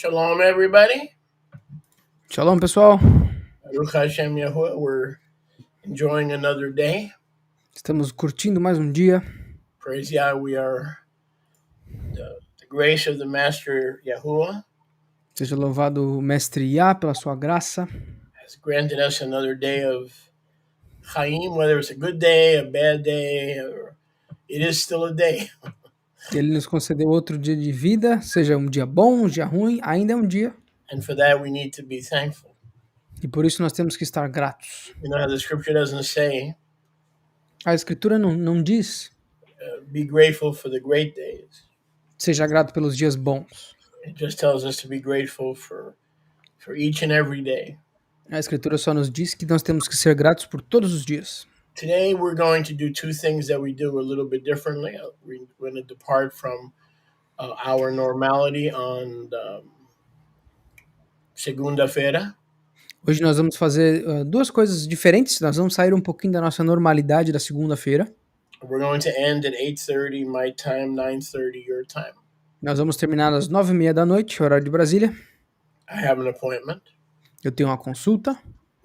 Shalom, everybody. Shalom, pessoal. Baruch Hashem Yahuwah. We're enjoying another day. Estamos curtindo mais um dia. Praise Yah. We are the grace of the Master Yahuwah Seja louvado o Mestre Yah pela sua graça. has granted us another day of Chaim, whether it's a good day, a bad day, or it is still a day. Ele nos concedeu outro dia de vida, seja um dia bom, um dia ruim, ainda é um dia. And for that, we need to be thankful. E por isso nós temos que estar gratos. You know how the scripture doesn't say, A Escritura não diz, be grateful for the great days. seja grato pelos dias bons. It just tells us to be grateful for each and every day. A Escritura só nos diz que nós temos que ser gratos por todos os dias. Today, we're going to do two things that we do a little bit differently. We're going to depart from our normality on Segunda-feira. Hoje nós vamos fazer duas coisas diferentes. Nós vamos sair um pouquinho da nossa normalidade da segunda-feira. We're going to end at 8:30 my time, 9:30 your time. Nós vamos terminar às 9h30 da noite, horário de Brasília. I have an appointment. Eu tenho uma consulta.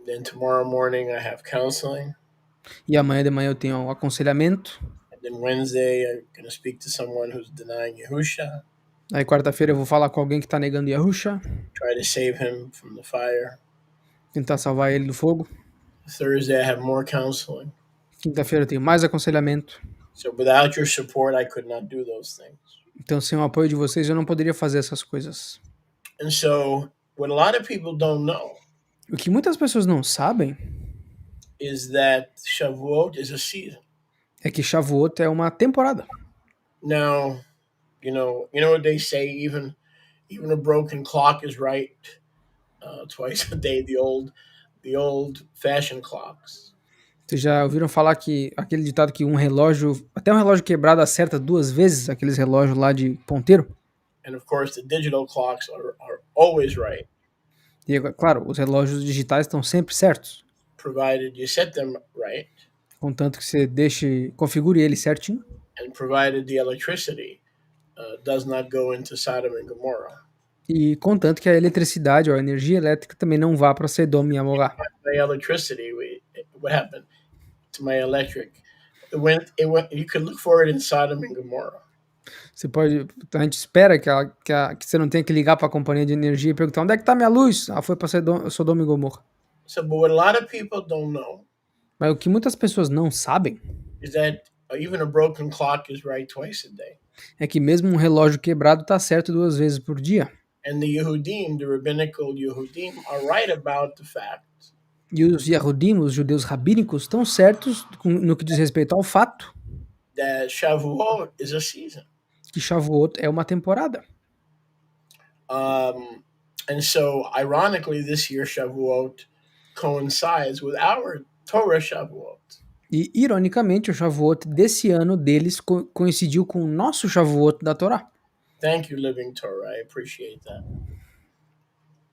Then tomorrow morning I have counseling. E amanhã de manhã eu tenho um aconselhamento. And then Wednesday I'm going to speak to someone who's denying Yahusha. Aí quarta-feira eu vou falar com alguém que está negando Yahusha. Try to save him from the fire. Tentar salvar ele do fogo. Thursday I have more counseling. Quinta-feira eu tenho mais aconselhamento. So without your support, I could not do those things. Então, sem o apoio de vocês, eu não poderia fazer essas coisas. And so what a lot of people don't know O que muitas pessoas não sabem is that Shavuot is a season. é que Shavuot é uma temporada. Now, you know what they say, even a broken clock is right twice a day, the old fashioned clocks. Vocês já ouviram falar que aquele ditado que até um relógio quebrado acerta 2 vezes, aqueles relógios lá de ponteiro? And of course, the digital clocks are always right, E, claro, os relógios digitais estão sempre certos, provided you set them right, contanto que você configure ele certinho, and provided the electricity does not go into Sodom and Gomorrah. e contanto que a eletricidade ou a energia elétrica também não vá para Sodoma e Amorá. My electricity, what happened to my electric? You could look for it in Sodom and Gomorrah. A gente espera que você não tenha que ligar para a companhia de energia e perguntar onde é que está minha luz? Foi para Sodoma e Gomorra. So, but what a lot of people don't know Mas o que muitas pessoas não sabem is that even a broken clock is right twice a day. É que mesmo um relógio quebrado está certo 2 vezes por dia. And the Yehudim, the rabbinical Yehudim, are right about the fact E os Yehudim, os judeus rabínicos, estão certos no que diz respeito ao fato that Shavuot is a season. que Shavuot é uma temporada. And so, ironically, this year Shavuot coincides with our Torah Shavuot. E, ironicamente, o Shavuot desse ano deles coincidiu com o nosso Shavuot da Torá. Thank you, Living Torah. I appreciate that.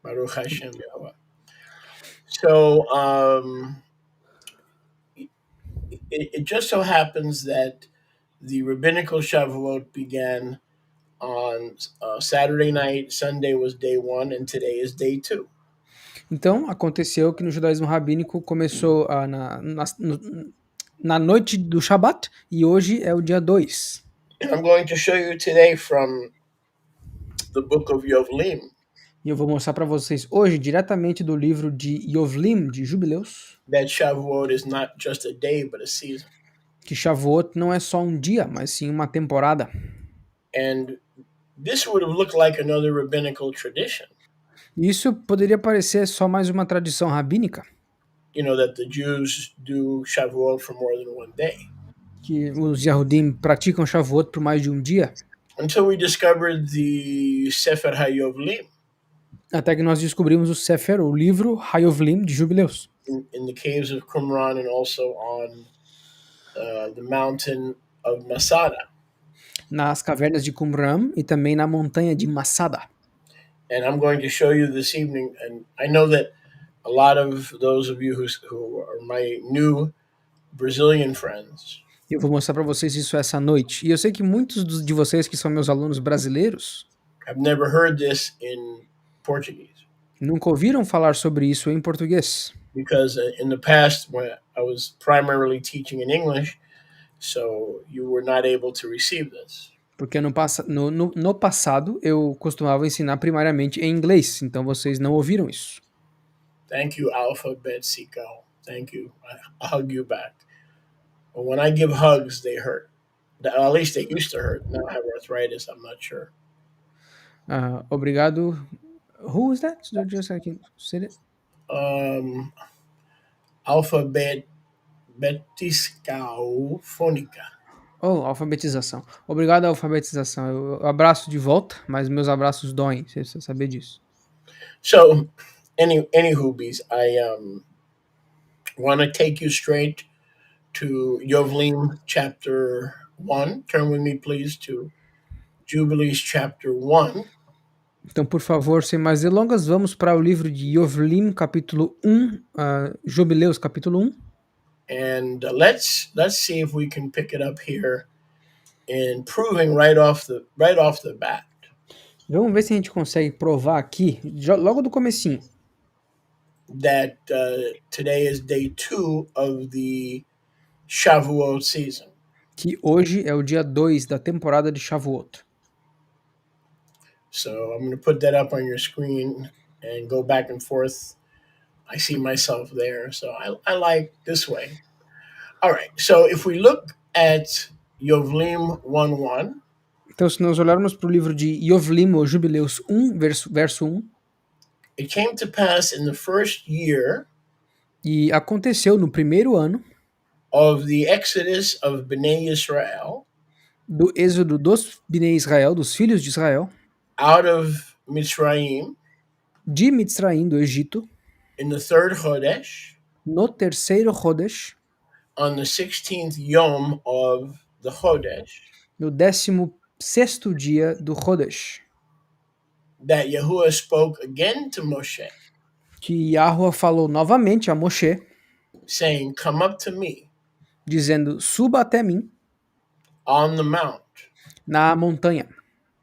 Baruch Hashem Yahuwah. So, it just so happens that the rabbinical Shavuot began on Saturday night. Sunday was day 1, and today is day 2. Então, aconteceu que no judaísmo rabínico começou na noite do Shabat e hoje é o dia 2. And I'm going to show you today from the book of Yovlim. E eu vou mostrar para vocês hoje, diretamente do livro de Yovlim, de Jubileus, that Shavuot is not just a day, but a season. Que Shavuot não é só um dia, mas sim uma temporada. And this would have looked like another rabbinical tradition. Isso poderia parecer só mais uma tradição rabínica. You know, that the Jews do Shavuot for more than one day. Que os Yahudim praticam Shavuot por mais de um dia. Until we discovered the Sefer HaYovlim. Até que nós descobrimos o Sefer, o livro HaYovlim de Jubileus. In the caves of Qumran and also on the mountain of Masada. Nas cavernas de Qumran e também na montanha de Masada. And I'm going to show you this evening, and I know that a lot of those of you who are my new Brazilian friends. Eu vou mostrar para vocês isso essa noite. E eu sei que muitos de vocês que são meus alunos brasileiros I've never heard this in Portuguese. Nunca ouviram falar sobre isso em português? Because in the past, when I was primarily teaching in English, so you were not able to receive this. Porque no passado eu costumava ensinar primariamente em inglês, então vocês não ouviram isso. Thank you, Alphabet Sequel. Thank you. I hug you back. But when I give hugs, they hurt. At least they used to hurt. Now I have arthritis. I'm not sure. Obrigado. Who was that? Just I can say it. Alphabet Betiscal Fônica. Oh, alfabetização. Obrigado à alfabetização. Eu abraço de volta, mas meus abraços doem, você precisa saber disso. So, anywho, bees, I want to take you straight to Yovlim chapter 1. Turn with me, please, to Jubileus chapter 1. Então, por favor, sem mais delongas, vamos para o livro de Yovlim, capítulo 1, Jubileus, capítulo 1. And let's see if we can pick it up here in proving right off the bat. Vamos ver se a gente consegue provar aqui, logo do comecinho, that today is day 2 of the Shavuot season. Que hoje é o dia 2 da temporada de Shavuot. So I'm going to put that up on your screen and go back and forth. I see myself there, so I like this way. All right, so if we look at Yovlim 1:1. Então, se nós olharmos para o livro de Yovlim, ou Jubileus 1, verso 1. It came to pass in the first year. E aconteceu no primeiro ano. Of the exodus of Bnei Israel. Do êxodo dos Bnei Israel, dos filhos de Israel. Out of Mitzrayim. De Mitzrayim, do Egito. In the third Chodesh. No terceiro Chodesh. On the 16th Yom of the Chodesh. No 16º dia do Chodesh. That Yahuwah spoke again to Moshe. Que Yahuwah falou novamente a Moshe. Saying, come up to me. Dizendo, suba até mim. On the mount. Na montanha.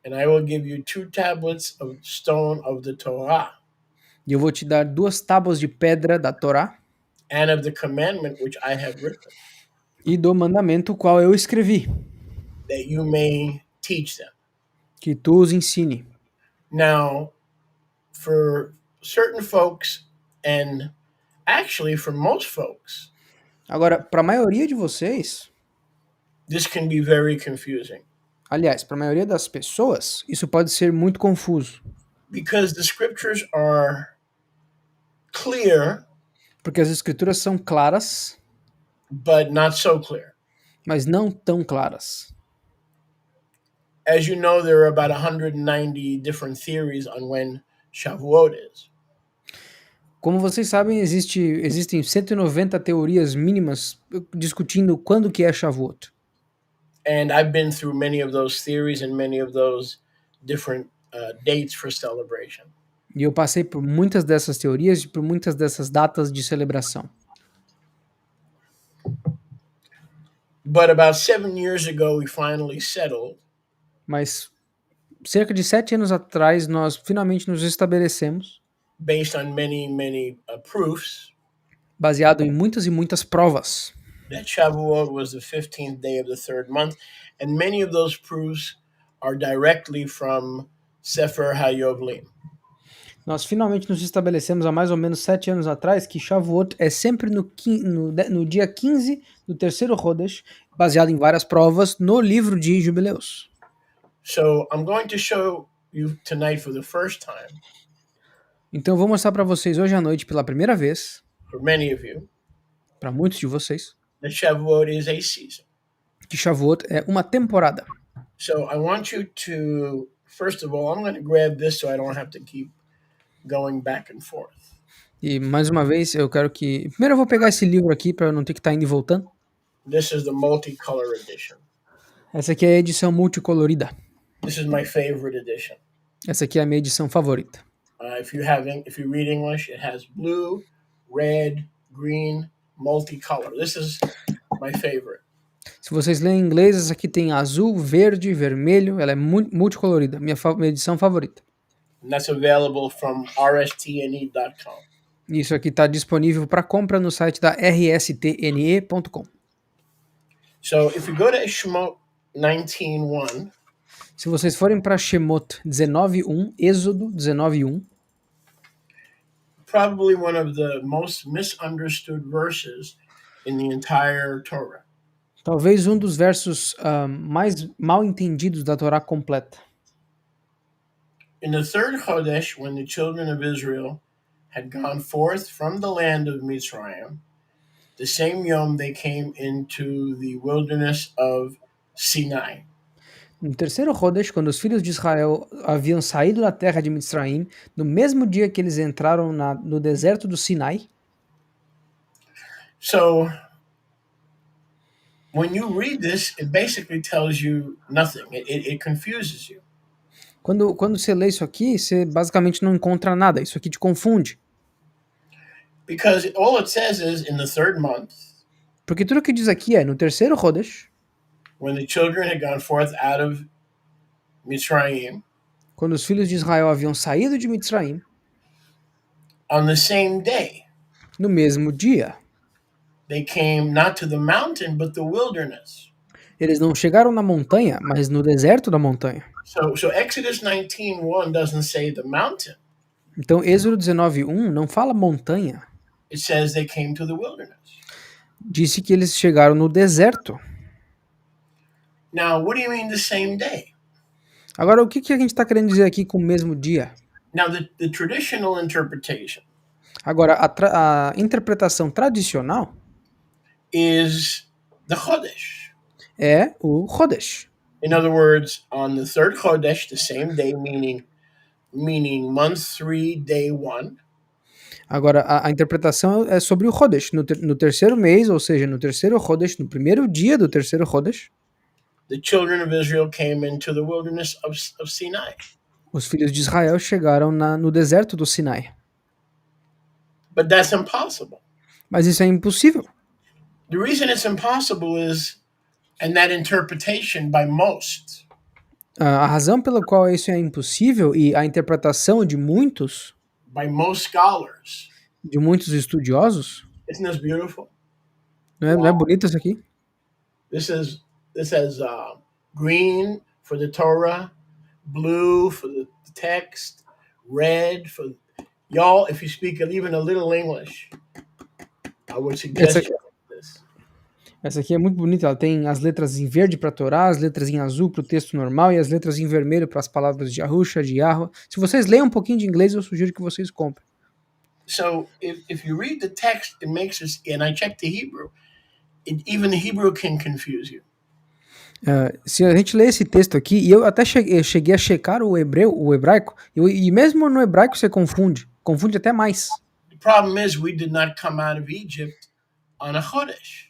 And I will give you 2 tablets of stone of the Torah. E eu vou te dar 2 tábuas de pedra da Torá. And of the commandment which I have written. E do mandamento qual eu escrevi. That you may teach them. Que tu os ensine. Now, for certain folks, and actually for most folks. Agora, para a maioria de vocês. This can be very confusing. Aliás, para a maioria das pessoas, isso pode ser muito confuso. Because the scriptures are clear. Porque as escrituras são claras. But not so clear. Mas não tão claras. As you know, there are about 190 different theories on when Shavuot is. Como vocês sabem, existem 190 teorias mínimas discutindo quando que é Shavuot. And I've been through many of those theories and many of those different dates for celebration. E eu passei por muitas dessas teorias e por muitas dessas datas de celebração. But about 7 years ago, we finally settled. Mas cerca de 7 anos atrás, nós finalmente nos estabelecemos. Based on many proofs. Baseado em muitas e muitas provas. That Shavuot was the 15th day of the 3rd month, and many of those proofs are directly from Sefer HaYovlim. Nós finalmente nos estabelecemos há mais ou menos 7 anos atrás que Shavuot é sempre no dia 15 do terceiro Chodesh, baseado em várias provas no livro de Jubileus. So I'm going to show you tonight for the first time. Então eu vou mostrar para vocês hoje à noite pela primeira vez. For many of you. Para muitos de vocês. That Shavuot is a season. Que Shavuot é uma temporada. So I want you to, first of all, I'm going to grab this so I don't have to keep going back and forth. E mais uma vez eu quero que... Primeiro eu vou pegar esse livro aqui para eu não ter que estar indo e voltando. This is the multicolor edition. Essa aqui é a edição multicolorida. This is my favorite edition. Essa aqui é a minha edição favorita. If you read English, it has blue, red, green, multicolor. This is my favorite. Se vocês lerem em inglês, essa aqui tem azul, verde, vermelho. Ela é multicolorida. Minha edição favorita. And that's available from rstne.com. Isso aqui está disponível para compra no site da rstne.com. So if we go to Shemot 19:1, Se vocês forem para Shemot 19:1, Êxodo 19:1, probably one of the most misunderstood verses in the entire Torah. talvez um dos versos mais mal entendidos da Torá completa. In the third Chodesh, when the children of Israel had gone forth from the land of Mitzrayim, the same yom they came into the wilderness of Sinai. No terceiro Rodesh, quando os filhos de Israel haviam saído da terra de Mitzraim, no mesmo dia que eles entraram no deserto do Sinai. So when you read this, it basically tells you nothing. It confuses you. Quando você lê isso aqui, você basicamente não encontra nada. Isso aqui te confunde. Because all it says is in the third month, Porque tudo que diz aqui é, no terceiro Rodesh, when the children had gone forth out of Mitzrayim, quando os filhos de Israel haviam saído de Mitzraim, on the same day, no mesmo dia, they came not to the mountain, but the wilderness. eles não chegaram na montanha, mas no deserto da montanha. So Exodus 19:1 doesn't say the mountain. Então, Êxodo 19:1 não fala montanha. It says they came to the wilderness. Disse que eles chegaram no deserto. Now, what do you mean the same day? Agora, o que a gente está querendo dizer aqui com o mesmo dia? Now, the traditional interpretation Agora, a interpretação tradicional is the Chodesh. é o Rodesh. In other words, on the third Chodesh, the same day, meaning month 3, day 1. Agora, a interpretação é sobre o Rodesh. No terceiro mês, ou seja, no terceiro Rodesh, no primeiro dia do terceiro Rodesh, The children of Israel came into the wilderness of Sinai. os filhos de Israel chegaram no deserto do Sinai. But that's impossible. Mas isso é impossível. The reason it's impossible is, and that interpretation by most, A razão pela qual isso é impossível e a interpretação de muitos scholars, de muitos estudiosos, isn't this beautiful? não é bonito isso aqui? This has green for the Torah, blue for the text, red for y'all. If you speak even a little English, I would suggest you this. Essa aqui é muito bonita. Ela tem as letras em verde para Torá, as letras em azul para o texto normal e as letras em vermelho para as palavras de Yahusha, de Yahweh. Se vocês leem um pouquinho de inglês, eu sugiro que vocês comprem. So if you read the text, it makes us. And I checked the Hebrew. Even the Hebrew can confuse you. Se a gente lê esse texto aqui, e eu até cheguei a checar o hebraico, e mesmo no hebraico você confunde até mais. The problem is we did not come out of Egypt on a Chodesh.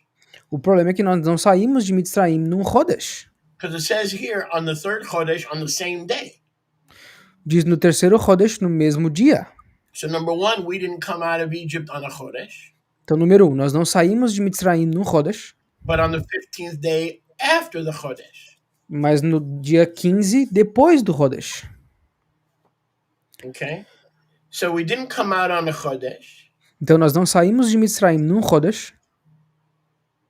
O problema é que nós não saímos de Mitzrayim num Rodesh. Because it says here on the third Chodesh on the same day. Diz no terceiro Rodesh no mesmo dia. So number one, we didn't come out of Egypt on a Chodesh. Então, número 1, nós não saímos de Mitzrayim num Rodesh. But on the 15th day after the Chodesh. Mas no dia 15, depois do Rodesh. Okay? So we didn't come out on the Chodesh. Então nós não saímos de Mitzrayim num Rodesh.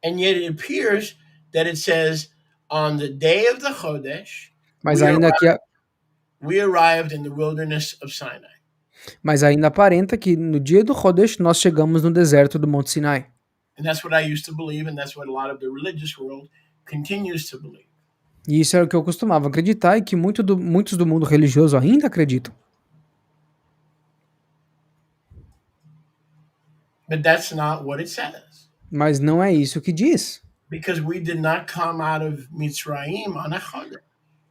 And yet it appears that it says on the day of the Chodesh, Mas ainda we arrived in the wilderness of Sinai. Mas ainda aparenta que no dia do Rodesh nós chegamos no deserto do Monte Sinai. And that's what I used to believe, and that's what a lot of the religious world continues to believe. E isso é o que eu costumava acreditar e que muitos do mundo religioso ainda acreditam. But that's not what it says. Mas não é isso que diz. Because we did not come out of Mitzrayim on a Chodesh.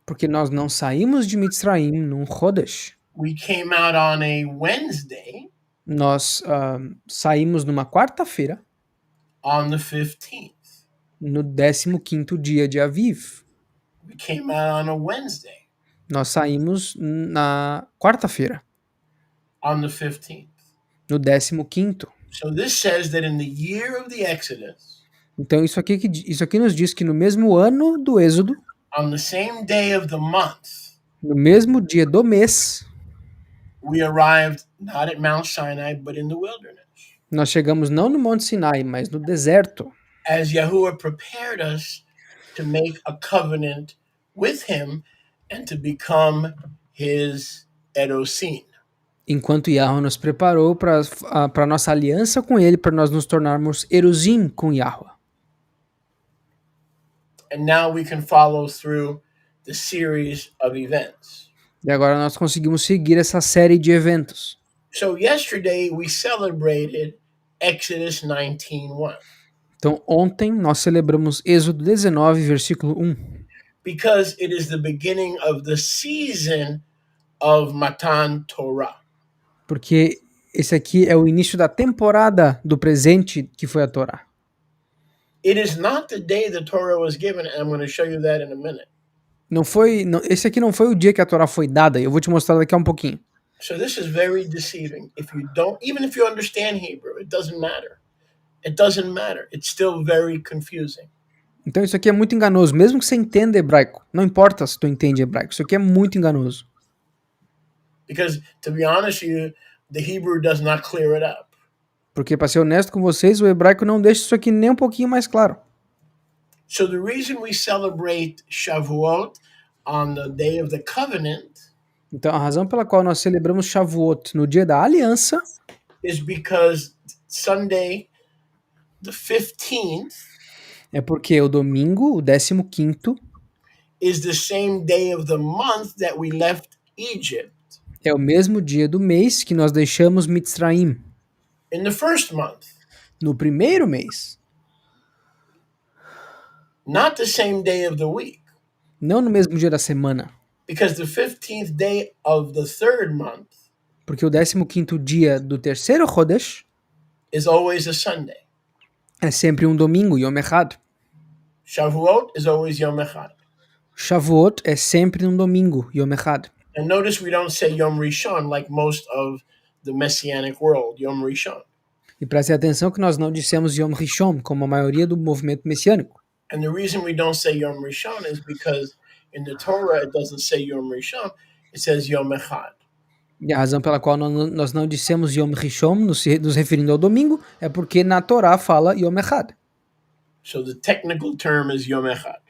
Porque nós não saímos de Mitzrayim num Rodesh. We came out on a Wednesday. Nós saímos numa quarta-feira. On the 15th. No 15º dia de Aviv. We came out on a Wednesday. Nós saímos na quarta-feira. On the 15th. No 15º. So this says that in the year of the Exodus. Então isso aqui nos diz que no mesmo ano do Êxodo, on the same day of the month, no mesmo dia do mês, we arrived not at Mount Sinai, but in the wilderness. Nós chegamos não no Monte Sinai, mas no deserto. As Yahuwah prepared us to make a covenant with him and to become his Erosin. Enquanto Yahweh nos preparou para a nossa aliança com ele, para nós nos tornarmos Eruzim com Yahweh. And now we can follow through the series of events. E agora nós conseguimos seguir essa série de eventos. So yesterday we celebrated Exodus 19:1. Então, ontem nós celebramos Êxodo 19, versículo 1. Because it is the beginning of the season of Matan Torah. Porque esse aqui é o início da temporada do presente que foi a Torá. It is not the day the Torah was given, and I'm going to show you that in a minute. Esse aqui não foi o dia que a Torá foi dada, eu vou te mostrar daqui a um pouquinho. So this is very deceiving. Even if you understand Hebrew, it doesn't matter. It doesn't matter. It's still very confusing. Então isso aqui é muito enganoso, mesmo que você entenda hebraico. Não importa se tu entende hebraico, isso aqui é muito enganoso. Because, to be honest with you, the Hebrew does not clear it up. Porque, para ser honesto com vocês, o hebraico não deixa isso aqui nem um pouquinho mais claro. So the reason we celebrate Shavuot on the day of the covenant Então a razão pela qual nós celebramos Shavuot no dia da aliança is because Sunday, the 15th, é porque o domingo, o 15º, is the same day of the month that we left Egypt. É o mesmo dia do mês que nós deixamos Mitzraim. In the first month. No primeiro mês. Not the same day of the week. Não no mesmo dia da semana. Because the 15th day of the third month. Porque o 15º dia do terceiro Chodesh is always a Sunday. É sempre um domingo, Yom Echad. Shavuot is always Yom Echad. Shavuot é sempre um domingo, Yom Echad. And notice we don't say Yom Rishon like most of the Messianic world, Yom Rishon. E preste atenção que nós não dissemos Yom Rishon, como a maioria do movimento messiânico. And the reason we don't say Yom Rishon is because in the Torah it doesn't say Yom Rishon, it says Yom Echad. E a razão pela qual nós não dissemos Yom Rishon, nos referindo ao domingo, é porque na Torá fala Yom Echad. So the technical term is Yom Echad.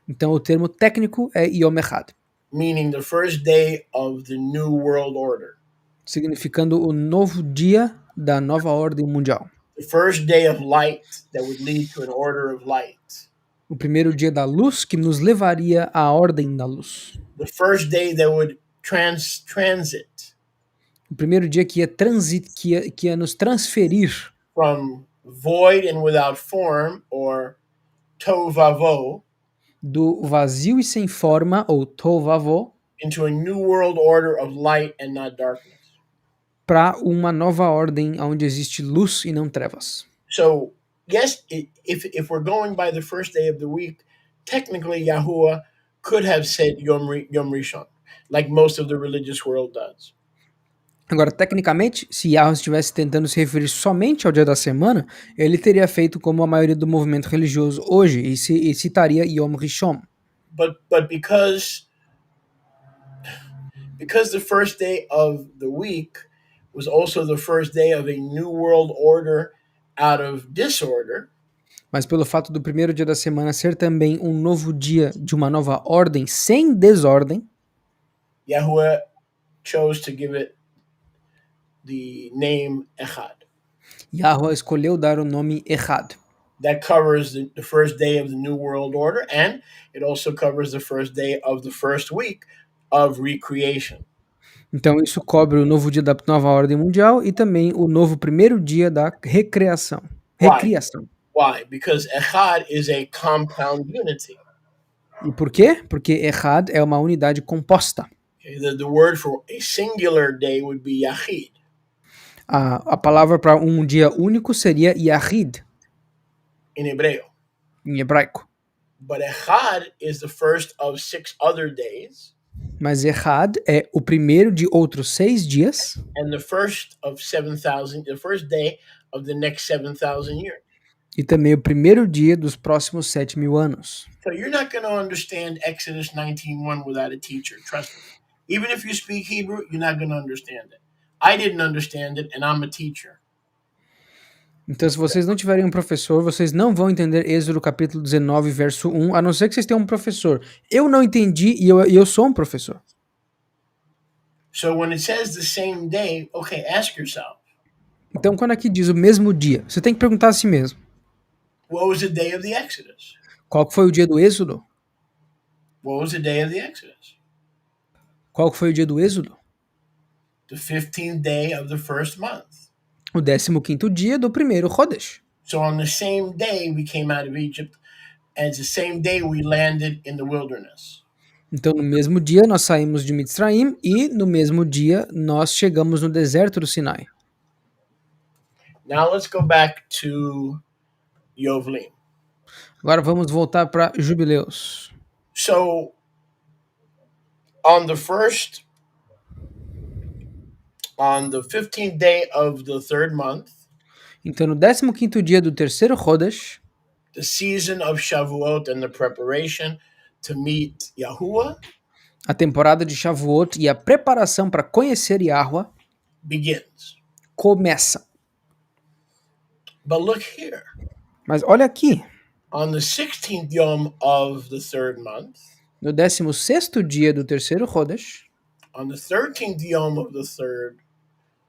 Então o termo técnico é Yom Echad. Meaning the first day of the new world order. Significando o novo dia da nova ordem mundial. The first day of light that would lead to an order of light. O primeiro dia da luz que nos levaria à ordem da luz. The first day that would transit. O primeiro dia que ia nos transferir from void and without form, or tovavo, do vazio e sem forma, ou tovavo, into a new world order of light and not darkness. Para uma nova ordem onde existe luz e não trevas. So, yes, if we're going by the first day of the week, technically Yahuwah could have said Yom Rishon, like most of the religious world does. Agora, tecnicamente, se Yahweh estivesse tentando se referir somente ao dia da semana, ele teria feito como a maioria do movimento religioso hoje, e citaria Yom Rishon. But because the first day of the week was also the first day of a new world order out of disorder. Mas pelo fato do primeiro dia da semana ser também um novo dia de uma nova ordem sem desordem, Yahuwah chose to give it the name Echad. Yahweh escolheu dar o nome Echad. That covers the first day of the New World Order, and it also covers the first day of the first week of recreation. Então isso cobre o novo dia da nova ordem mundial e também o novo primeiro dia da recriação. Why? Because Echad is a compound unity. E por quê? Porque Echad é uma unidade composta. Okay, the word for a singular day would be Yachid. A palavra para um dia único seria Yahid. In hebraico. But Echad is the first of 6 other days. Mas Echad é o primeiro de outros 6 dias. And the first day of the next 7,000 years. E também o primeiro dia dos próximos 7.000 anos. So you're not going to understand Exodus 19:1 without a teacher, trust me. Even if you speak Hebrew, you're not going to understand it. I didn't understand it, and I'm a teacher. Então, se vocês não tiverem um professor, vocês não vão entender Êxodo capítulo 19, verso 1, a não ser que vocês tenham um professor. Eu não entendi e eu sou um professor. So when it says the same day, okay, ask yourself, Então, quando aqui diz o mesmo dia, você tem que perguntar a si mesmo. what was the day of the Exodus? Qual que foi o dia do Êxodo? What was the day of the Exodus? Qual que foi o dia do Êxodo? The 15th day of the first month. O 15º dia do primeiro Rodesh. So on the same day we came out of Egypt, and it's the same day we landed in the wilderness. Então, no mesmo dia, nós saímos de Mitzraim e no mesmo dia, nós chegamos no deserto do Sinai. Now let's go back to Yovlim. Agora vamos voltar para Jubileus. So on the 15th day of the third month, Então, no 15º dia do terceiro Rodesh, the season of Shavuot and the preparation to meet Yahuwah a temporada de Shavuot e a preparação para conhecer Yahuwah begins. começa. But look here. Mas olha aqui, On the 16th yom of the third month, no 16º dia do terceiro Rodesh, on the 13th yom of the third,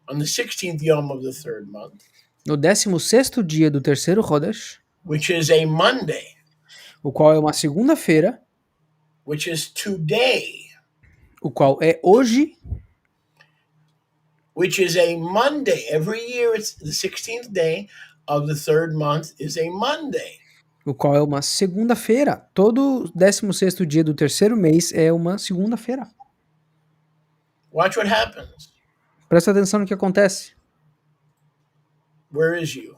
on the 16th yom of the third month, no 16º dia do terceiro Rodesh, which is a Monday, o qual é uma segunda-feira, which is today, o qual é hoje, which is a Monday. Every year it's the 16th day of the third month is a Monday. o qual é uma segunda-feira. Todo 16º dia do terceiro mês é uma segunda-feira. Watch what happens. Presta atenção no que acontece. Where is you?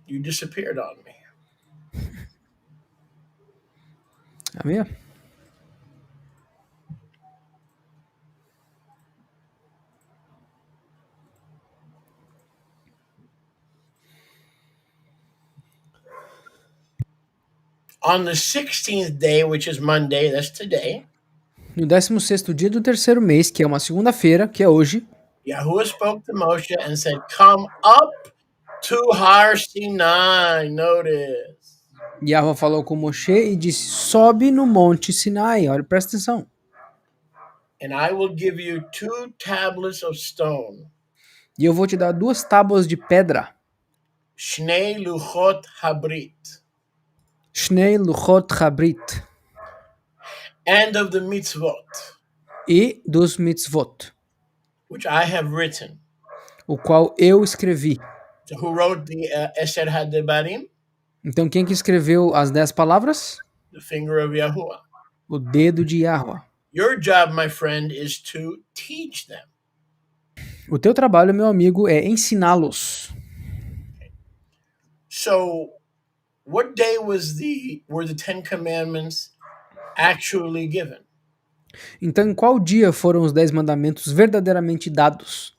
You disappeared on me. Amém? On the 16th day, which is Monday, that's today, No 16º dia do terceiro mês, que é uma segunda-feira, que é hoje, Yahuwah spoke to Moshe and said, come up to Har Sinai. Notice. Yahuwah falou com Moshe e disse, sobe no monte Sinai. Olha, presta atenção. And I will give you 2 tablets of stone, E eu vou te dar 2 tábuas de pedra. Shnei Luchot Habrit, Shnei Luchot Habrit. and of the mitzvot, E dos mitzvot, which I have written. o qual eu escrevi. So who wrote the Esher HaDebarim? Então quem que escreveu as 10 palavras? The finger of Yahuwah. O dedo de Yahuwah. Your job, my friend, is to teach them. O teu trabalho, meu amigo, é ensiná-los. So, what day were the 10 commandments actually given? Então, em qual dia foram os 10 mandamentos verdadeiramente dados?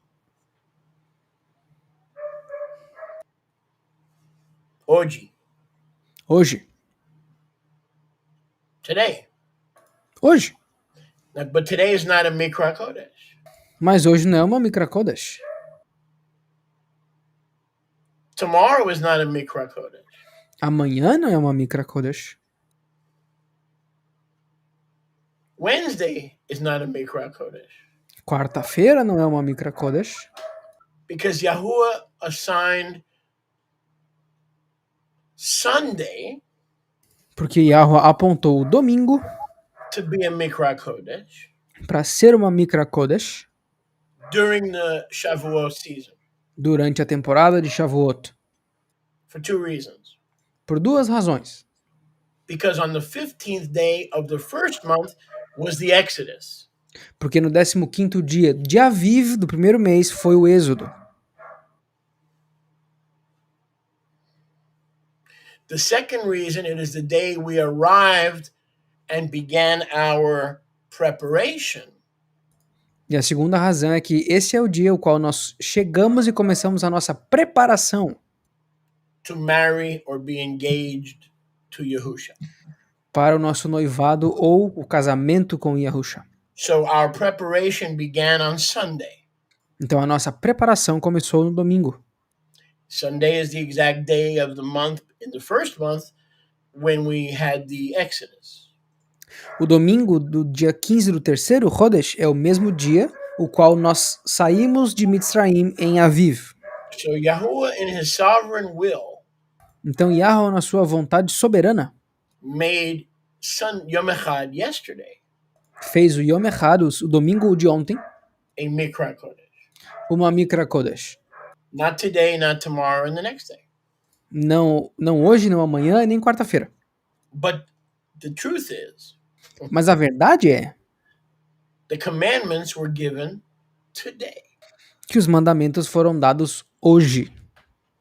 Hoje. Hoje. Today. Hoje. But today is not a Mikra Kodesh. Mas hoje não é uma Mikra Kodesh. Tomorrow is not a Mikra Kodesh. Amanhã não é uma Mikra Kodesh. Wednesday is not a Mikra Kodesh. Quarta-feira não é uma Mikra Kodesh. Because Yahuwah assigned Sunday porque Yahuwah apontou o domingo to be a Mikra Kodesh para ser uma Mikra Kodesh during the Shavuot season. Durante a temporada de Shavuot. For 2 reasons. Por 2 razões. Because on the 15th day of the first month was the Exodus. Porque no 15º dia de Aviv do primeiro mês foi o Êxodo. The second reason, it is the day we arrived and began our preparation. E a segunda razão é que esse é o dia o qual nós chegamos e começamos a nossa preparação to marry or be engaged to Yahusha. Para o nosso noivado ou o casamento com Yahusha. So our preparation began on Sunday. Então a nossa preparação começou no domingo. Sunday is the exact day of the month in the first month when we had the Exodus. O domingo do dia 15 do terceiro Rodesh é o mesmo dia o qual nós saímos de Mitzraim em Aviv. So Yahuwah, in his sovereign will, Então Yahweh, na sua vontade soberana, made Yom Echad yesterday fez o Yom Echad, o domingo de ontem, a Mikra Kodesh. uma Mikra Kodesh. Not today, not tomorrow, and the next day. Não hoje, não amanhã e nem quarta-feira. But the truth is, Mas a verdade é the commandments were given today. que os mandamentos foram dados hoje.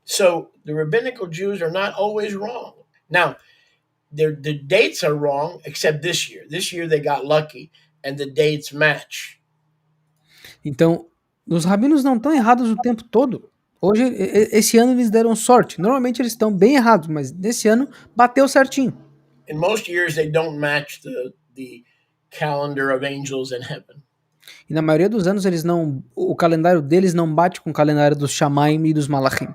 So the rabbinical Jews are not always wrong. Now, the dates are wrong, except this year. This year they got lucky, and the dates match. Então, os rabinos não estão errados o tempo todo. Hoje, esse ano eles deram sorte. Normalmente eles estão bem errados, mas nesse ano bateu certinho. In most years they don't match the calendar of angels in heaven. E na maioria dos anos o calendário deles não bate com o calendário dos Shamaim e dos Malachim.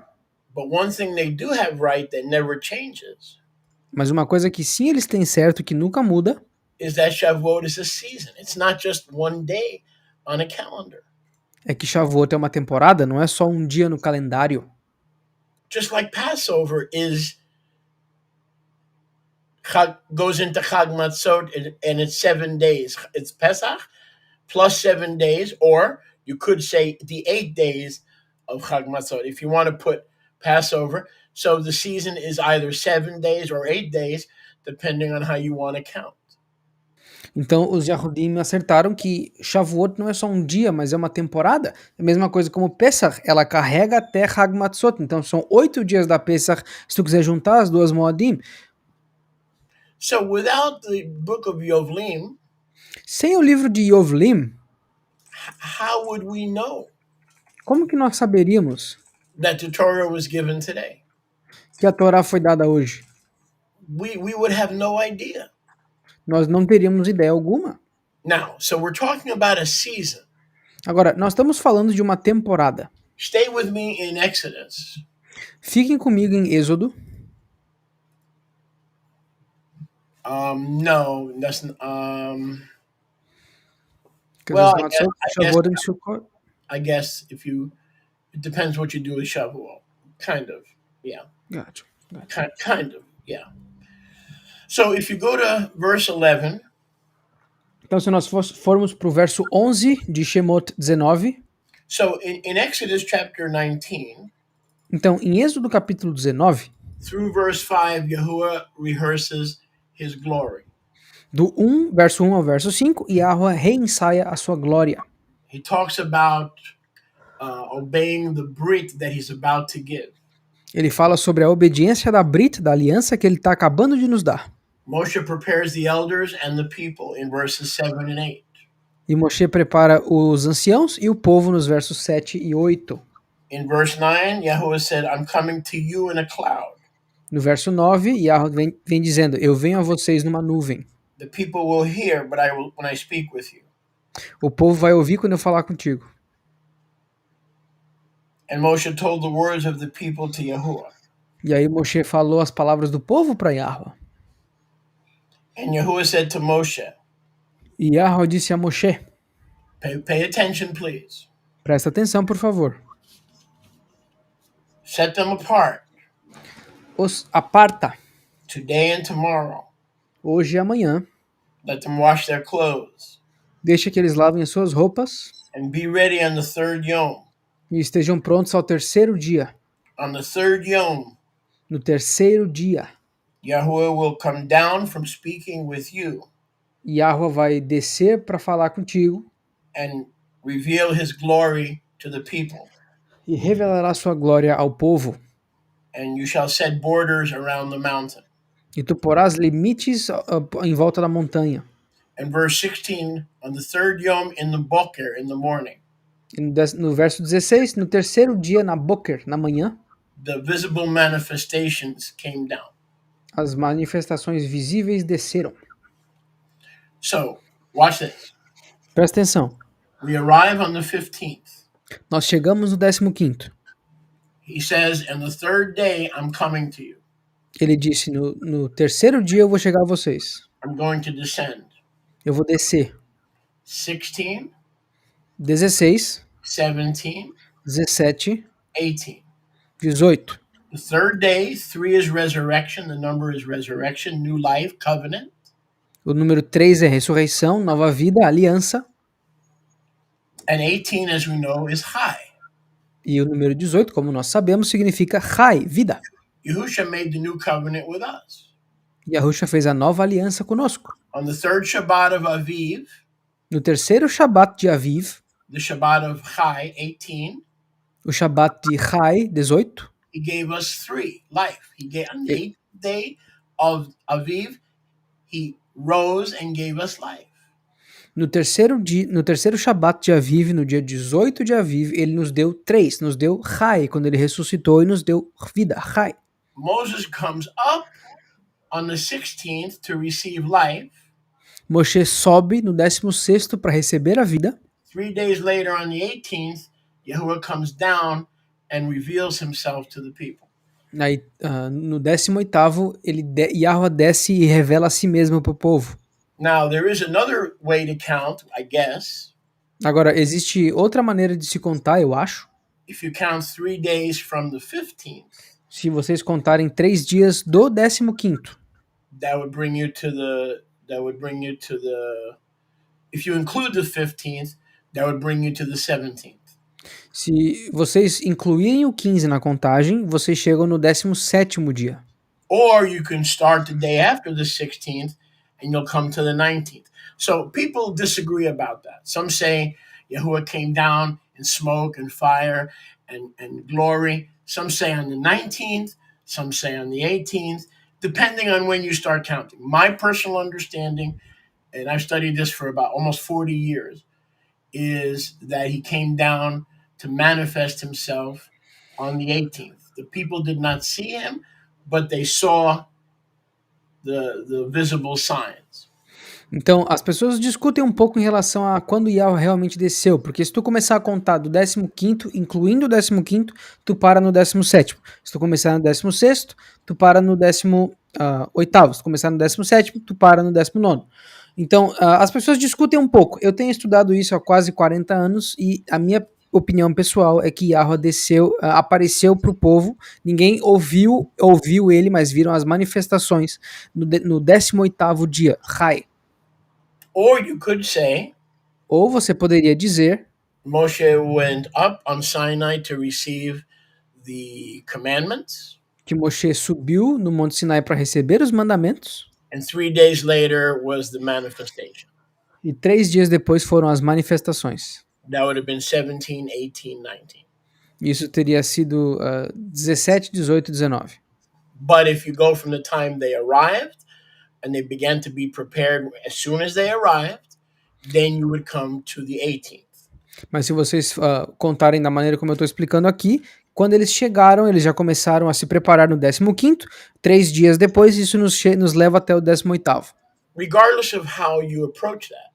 But one thing they do have right that never changes Mas uma coisa que sim eles têm certo, que nunca muda, is that Shavuot is a season. It's not just one day on a calendar. é que Shavuot é uma temporada, não é só um dia no calendário. Just like Passover goes into Chag Matzot and it's 7 days. It's Pesach plus 7 days, or you could say the 8 days of Chag Matzot if you want to put Passover. So the season is either 7 days or 8 days, depending on how you want to count. Então os Yahudim acertaram que Shavuot não é só um dia, mas é uma temporada. É a mesma coisa como Pesach, ela carrega até Chag Matzot. Então são 8 dias da Pesach, se tu quiser juntar as duas Moadim. So without the book of Yovlim, sem o livro de Yovlim, how would we know como que nós saberíamos that the Torah was given today? que a Torá foi dada hoje? We would have no idea. Nós não teríamos ideia alguma. Now, so we're talking about a season. Agora, nós estamos falando de uma temporada. Stay with me in Exodus. Fiquem comigo em Êxodo. No, that's Well, I guess if it depends what you do with Shavuot. Kind of, yeah. Gotcha. Kind of, yeah. So if you go to verse 11. Então, se nós formos para o verso 11 de Shemot 19. So in Exodus chapter 19. Então, em Êxodo capítulo 19. Through verse 5, Yahuwah rehearses his glory. Do verso 1 ao verso 5, Yahweh reensaia a sua glória. He talks about obeying the brit that he's about to give. Ele fala sobre a obediência da Brit, da aliança que ele está acabando de nos dar. Moshe prepares the elders and the people in verses 7 and 8. E Moshe prepara os anciãos e o povo nos versos 7 e 8. In verse 9, Yahuwah said, I'm coming to you in a cloud. No verso 9, Yahweh vem dizendo, eu venho a vocês numa nuvem. The people will hear, but when I speak with you. O povo vai ouvir quando eu falar contigo. And Moshe told the words of the people to Yahuwah. E aí Moshe falou as palavras do povo para Yahweh. And Yahuwah said to Moshe. E Yahweh disse a Moshe. Pay attention, please. Presta atenção, por favor. Set them apart. Os aparta. Today and tomorrow. Hoje e amanhã. Let them wash their clothes. Deixa que eles lavem as suas roupas. And be ready on the third yom. E estejam prontos ao terceiro dia. On the third yom. No terceiro dia. Yahuwah will come down from speaking with you. Yahweh vai descer para falar contigo. And reveal his glory to the people. E revelará sua glória ao povo. And you shall set borders around the mountain. E tu porás limites em volta da montanha. And verse 16, on the third yom in the boker, in the morning. No verso 16, no terceiro dia, na boker, na manhã. The visible manifestations came down. As manifestações visíveis desceram. So, watch this. Presta atenção. We arrive on the 15th. Nós chegamos no 15º. He says, "And the third day I'm coming to you. Ele disse, no terceiro dia eu vou chegar a vocês. I'm going to descend." Eu vou descer. 16, 16, 17, 17, 18. 18. The third day, 3 is resurrection. The number is resurrection, new life, covenant. O número 3 é ressurreição, nova vida, aliança. And 18, as we know, is high. E o número 18, como nós sabemos, significa Chai, vida. Yahusha made the new covenant with us. Yahusha fez a nova aliança conosco. On the third Shabbat of Aviv, No terceiro Shabat de Aviv, the Shabbat of Chai, 18, o Shabat de Chai, 18, he gave us 3, life. He gave, on the 8th day of Aviv, he rose and gave us life. no terceiro Shabat de Aviv, no dia 18 de Aviv, ele nos deu 3, nos deu Chai, quando ele ressuscitou e nos deu vida, Chai. Moses comes up on the 16th to receive life. Moshe sobe no 16º para receber a vida. 3 days later, on the 18th, Yahuwah comes down and reveals himself to the people. Aí, no 18º, Yahweh desce e revela a si mesmo para o povo. Now, there is another way to count, I guess. Agora, existe outra maneira de se contar, eu acho. If you count 3 days from the 15th, Se vocês contarem 3 dias do 15º, that would bring you to the, if you include the 15th, that would bring you to the 17th. se vocês incluírem o 15 na contagem, vocês chegam no 17º dia. Or you can start the day after the 16th and you'll come to the 19th. So people disagree about that. Some say Yahuwah came down in smoke and fire and glory. Some say on the 19th, some say on the 18th, depending on when you start counting. My personal understanding, and I've studied this for about almost 40 years, is that he came down to manifest himself on the 18th. The people did not see him, but they saw the visible signs. Então, as pessoas discutem um pouco em relação a quando Yahweh realmente desceu, porque se tu começar a contar do 15º, incluindo o 15º, tu para no 17º. Se tu começar no 16º, tu para no 18º. Se tu começar no 17º, tu para no 19º. Então, as pessoas discutem um pouco. Eu tenho estudado isso há quase 40 anos e a minha opinião pessoal é que Yahweh desceu, apareceu para o povo. Ninguém ouviu ele, mas viram as manifestações no 18º dia, Chai. Or you could say, Ou você poderia dizer, Moshe went up on Sinai to receive the commandments, que Moshe subiu no Monte Sinai para receber os mandamentos, and 3 days later was the manifestation. e 3 dias depois foram as manifestações. That would have been 17, 18, 19. Isso teria sido 17, 18, 19. But if you go from the time they arrived and they began to be prepared as soon as they arrived, then you would come to the 18th. Mas se vocês contarem da maneira como eu estou explicando aqui, quando eles chegaram, eles já começaram a se preparar no 15º, 3 dias depois, isso nos leva até o 18º. Regardless of how you approach that.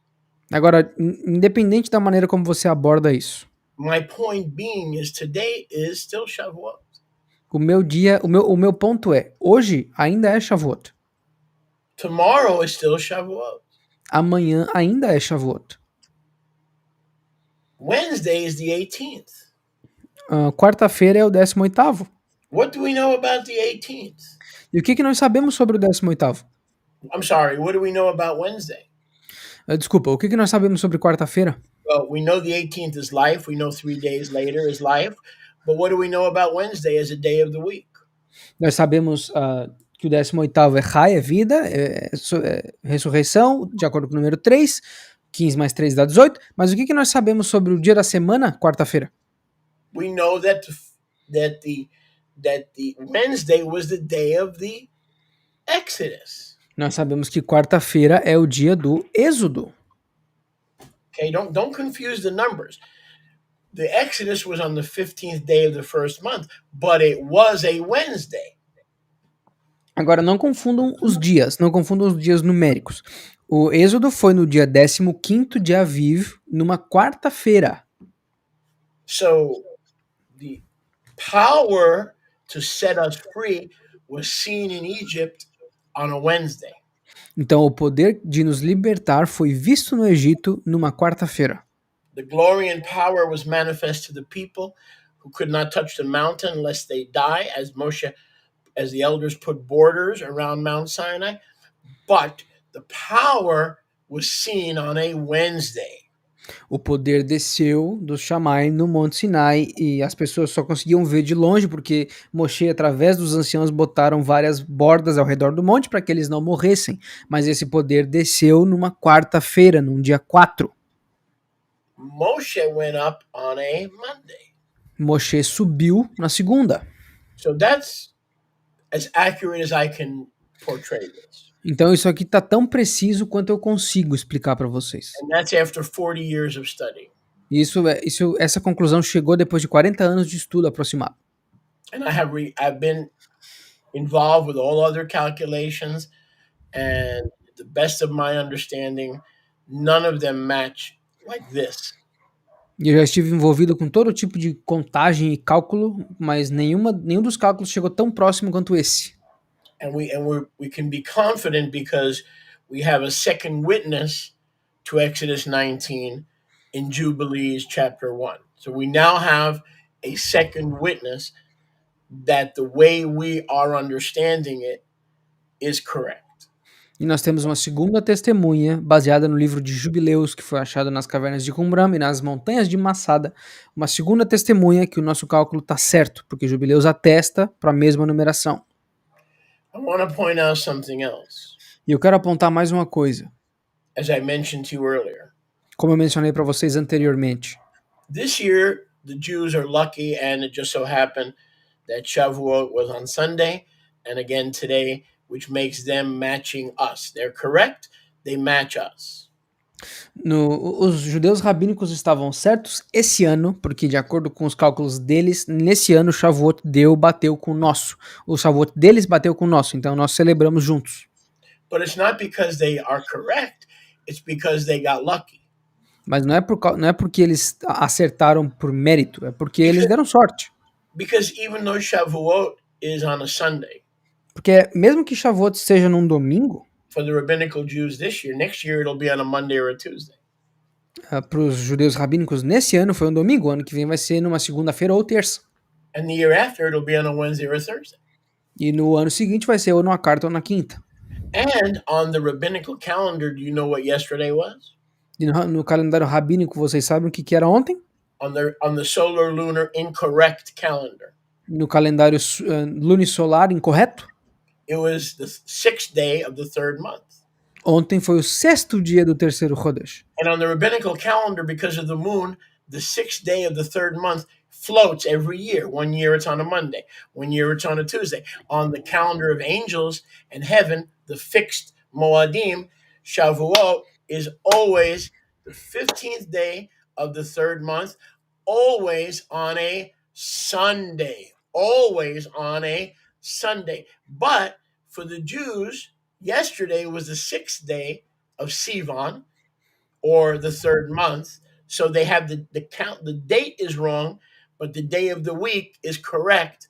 Agora, independente da maneira como você aborda isso. My point being is today is still Shavuot. O meu ponto é, hoje ainda é Shavuot. Tomorrow is still Shavuot. Amanhã ainda é Shavuot. Wednesday is the 18th. Quarta-feira é o 18º. What do we know about the 18th? E o que nós sabemos sobre o 18º? I'm sorry, what do we know about Wednesday? Desculpa, o que nós sabemos sobre quarta-feira? Well, we know the 18th is life. We know 3 days later is life. But what do we know about Wednesday as a day of the week? Nós sabemos que o 18º é Chai, é vida, é ressurreição, de acordo com o número 3, 15 mais 3 dá 18, mas o que nós sabemos sobre o dia da semana, quarta-feira? We know that the Wednesday was the day of the Exodus. Nós sabemos que quarta-feira é o dia do Êxodo. Okay, don't confuse the numbers. The Exodus was on the 15th day of the first month, but it was a Wednesday. Agora, não confundam os dias numéricos. O êxodo foi no dia 15º de Aviv, numa quarta-feira. So the power to set us free was seen in Egypt on a Wednesday. Então o poder de nos libertar foi visto no Egito numa quarta-feira. The glory and power was manifest to the people who could not touch the mountain lest they die, as the elders put borders around Mount Sinai. But the power was seen on a Wednesday. O poder desceu do Shammai no Monte Sinai e as pessoas só conseguiam ver de longe porque Moshe, através dos anciãos, botaram várias bordas ao redor do monte para que eles não morressem. Mas esse poder desceu numa quarta-feira, num dia 4. Moshe went up on a Monday. Moshe subiu na segunda. So that's as accurate as I can portray this. Então isso aqui está tão preciso quanto eu consigo explicar para vocês. And that's after 40 years of study. Essa conclusão chegou depois de 40 anos de estudo aproximado. And I've been involved with all other calculations, and the best of my understanding, none of them match like this. Eu já estive envolvido com todo tipo de contagem e cálculo, mas nenhum dos cálculos chegou tão próximo quanto esse. And we can be confident because we have a second witness to Exodus 19 in Jubileus chapter 1. So we now have a second witness that the way we are understanding it is correct. E nós temos uma segunda testemunha, baseada no livro de Jubileus, que foi achado nas cavernas de Qumran e nas montanhas de Massada. Uma segunda testemunha que o nosso cálculo está certo, porque Jubileus atesta para a mesma numeração. I want to point out something else. E eu quero apontar mais uma coisa. As I mentioned to you earlier, Como eu mencionei para vocês anteriormente. this year the Jews are lucky, and it just so happened that Shavuot was on Sunday, and again today, which makes them matching us. They're correct, they match us. Os judeus rabínicos estavam certos esse ano, porque de acordo com os cálculos deles, nesse ano o Shavuot bateu com o nosso. O Shavuot deles bateu com o nosso, então nós celebramos juntos. But it's not because they are correct, it's because they got lucky. Mas não é porque eles acertaram por mérito, é porque eles deram sorte. Because even though Shavuot is on a Sunday, Porque mesmo que Shavuot seja num domingo, for the rabbinical Jews this year, next year it'll be on a Monday or a Tuesday. para os judeus rabínicos nesse ano foi um domingo, ano que vem vai ser numa segunda-feira ou terça. And the year after it'll be on a Wednesday or a Thursday. E no ano seguinte vai ser ou numa quarta ou na quinta. And on the rabbinical calendar, do you know what yesterday was? E no calendário rabínico, vocês sabem o que era ontem? On the solar lunar incorrect calendar, No calendário lunisolar incorreto, it was the 6th day of the 3rd month. ontem foi o 6º dia do terceiro Chodesh. And on the rabbinical calendar, because of the moon, the 6th day of the 3rd month floats every year. One year it's on a Monday, one year it's on a Tuesday. On the calendar of angels and heaven, the fixed Moadim, Shavuot is always the 15th day of the 3rd month, always on a Sunday. Always on a Sunday. But for the Jews, yesterday was the 6th day of Sivan, or the 3rd month. So they have the count. The date is wrong, but the day of the week is correct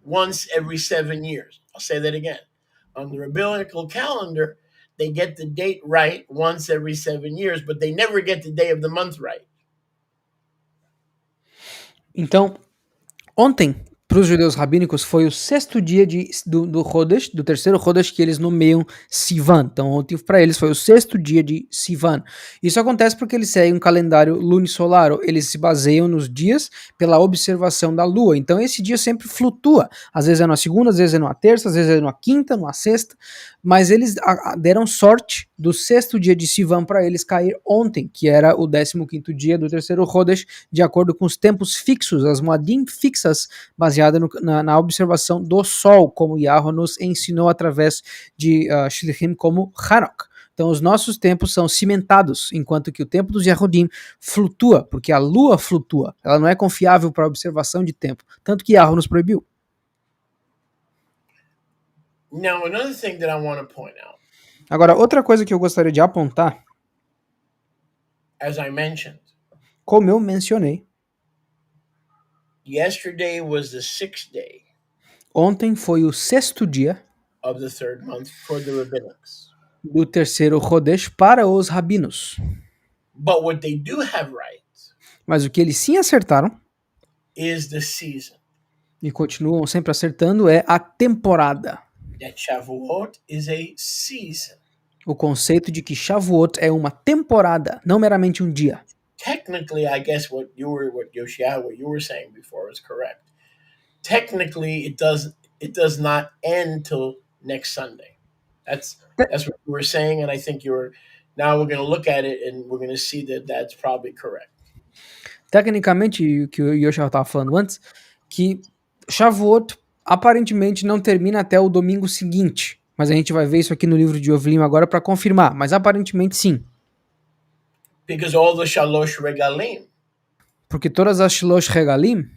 once every 7 years. I'll say that again. On the rabbinical calendar, they get the date right once every 7 years, but they never get the day of the month right. Então, ontem, para os judeus rabínicos, foi o 6º dia do Chodesh, do terceiro Chodesh, que eles nomeiam Sivan. Então, ontem para eles foi o 6º dia de Sivan. Isso acontece porque eles seguem um calendário lunisolar, eles se baseiam nos dias pela observação da lua. Então, esse dia sempre flutua. Às vezes é numa segunda, às vezes é numa terça, às vezes é numa quinta, numa sexta. Mas eles deram sorte do 6º dia de Sivan para eles cair ontem, que era o 15º dia do terceiro Chodesh, de acordo com os tempos fixos, as moadim fixas, baseadas na observação do sol, como Yahweh nos ensinou através de Shlichim como Hanok. Então os nossos tempos são cimentados, enquanto que o tempo dos Yahudim flutua, porque a lua flutua, ela não é confiável para a observação de tempo, tanto que Yahweh nos proibiu. Now, another thing that I want to point out. Agora, outra coisa que eu gostaria de apontar, as I mentioned, como eu mencionei, yesterday was the 6th day ontem foi o sexto dia of the 3rd month for the rabbinics. do terceiro Rodesh para os rabinos. But what they do have right Mas o que eles sim acertaram, is the season. e continuam sempre acertando, é a temporada. That Shavuot is a season. O conceito de que Shavuot é uma temporada, não meramente um dia. Technically, I guess what you were saying before is correct. Technically, it does not end till next Sunday. That's what you were saying, and I think now we're going to look at it and we're going to see that that's probably correct. Tecnicamente, o que o Yoshua estava falando antes, que Shavuot aparentemente não termina até o domingo seguinte. Mas a gente vai ver isso aqui no livro de Yovlim agora para confirmar. Mas aparentemente sim. Because all the Shalosh Regalim, Porque todas as Shilosh Regalim,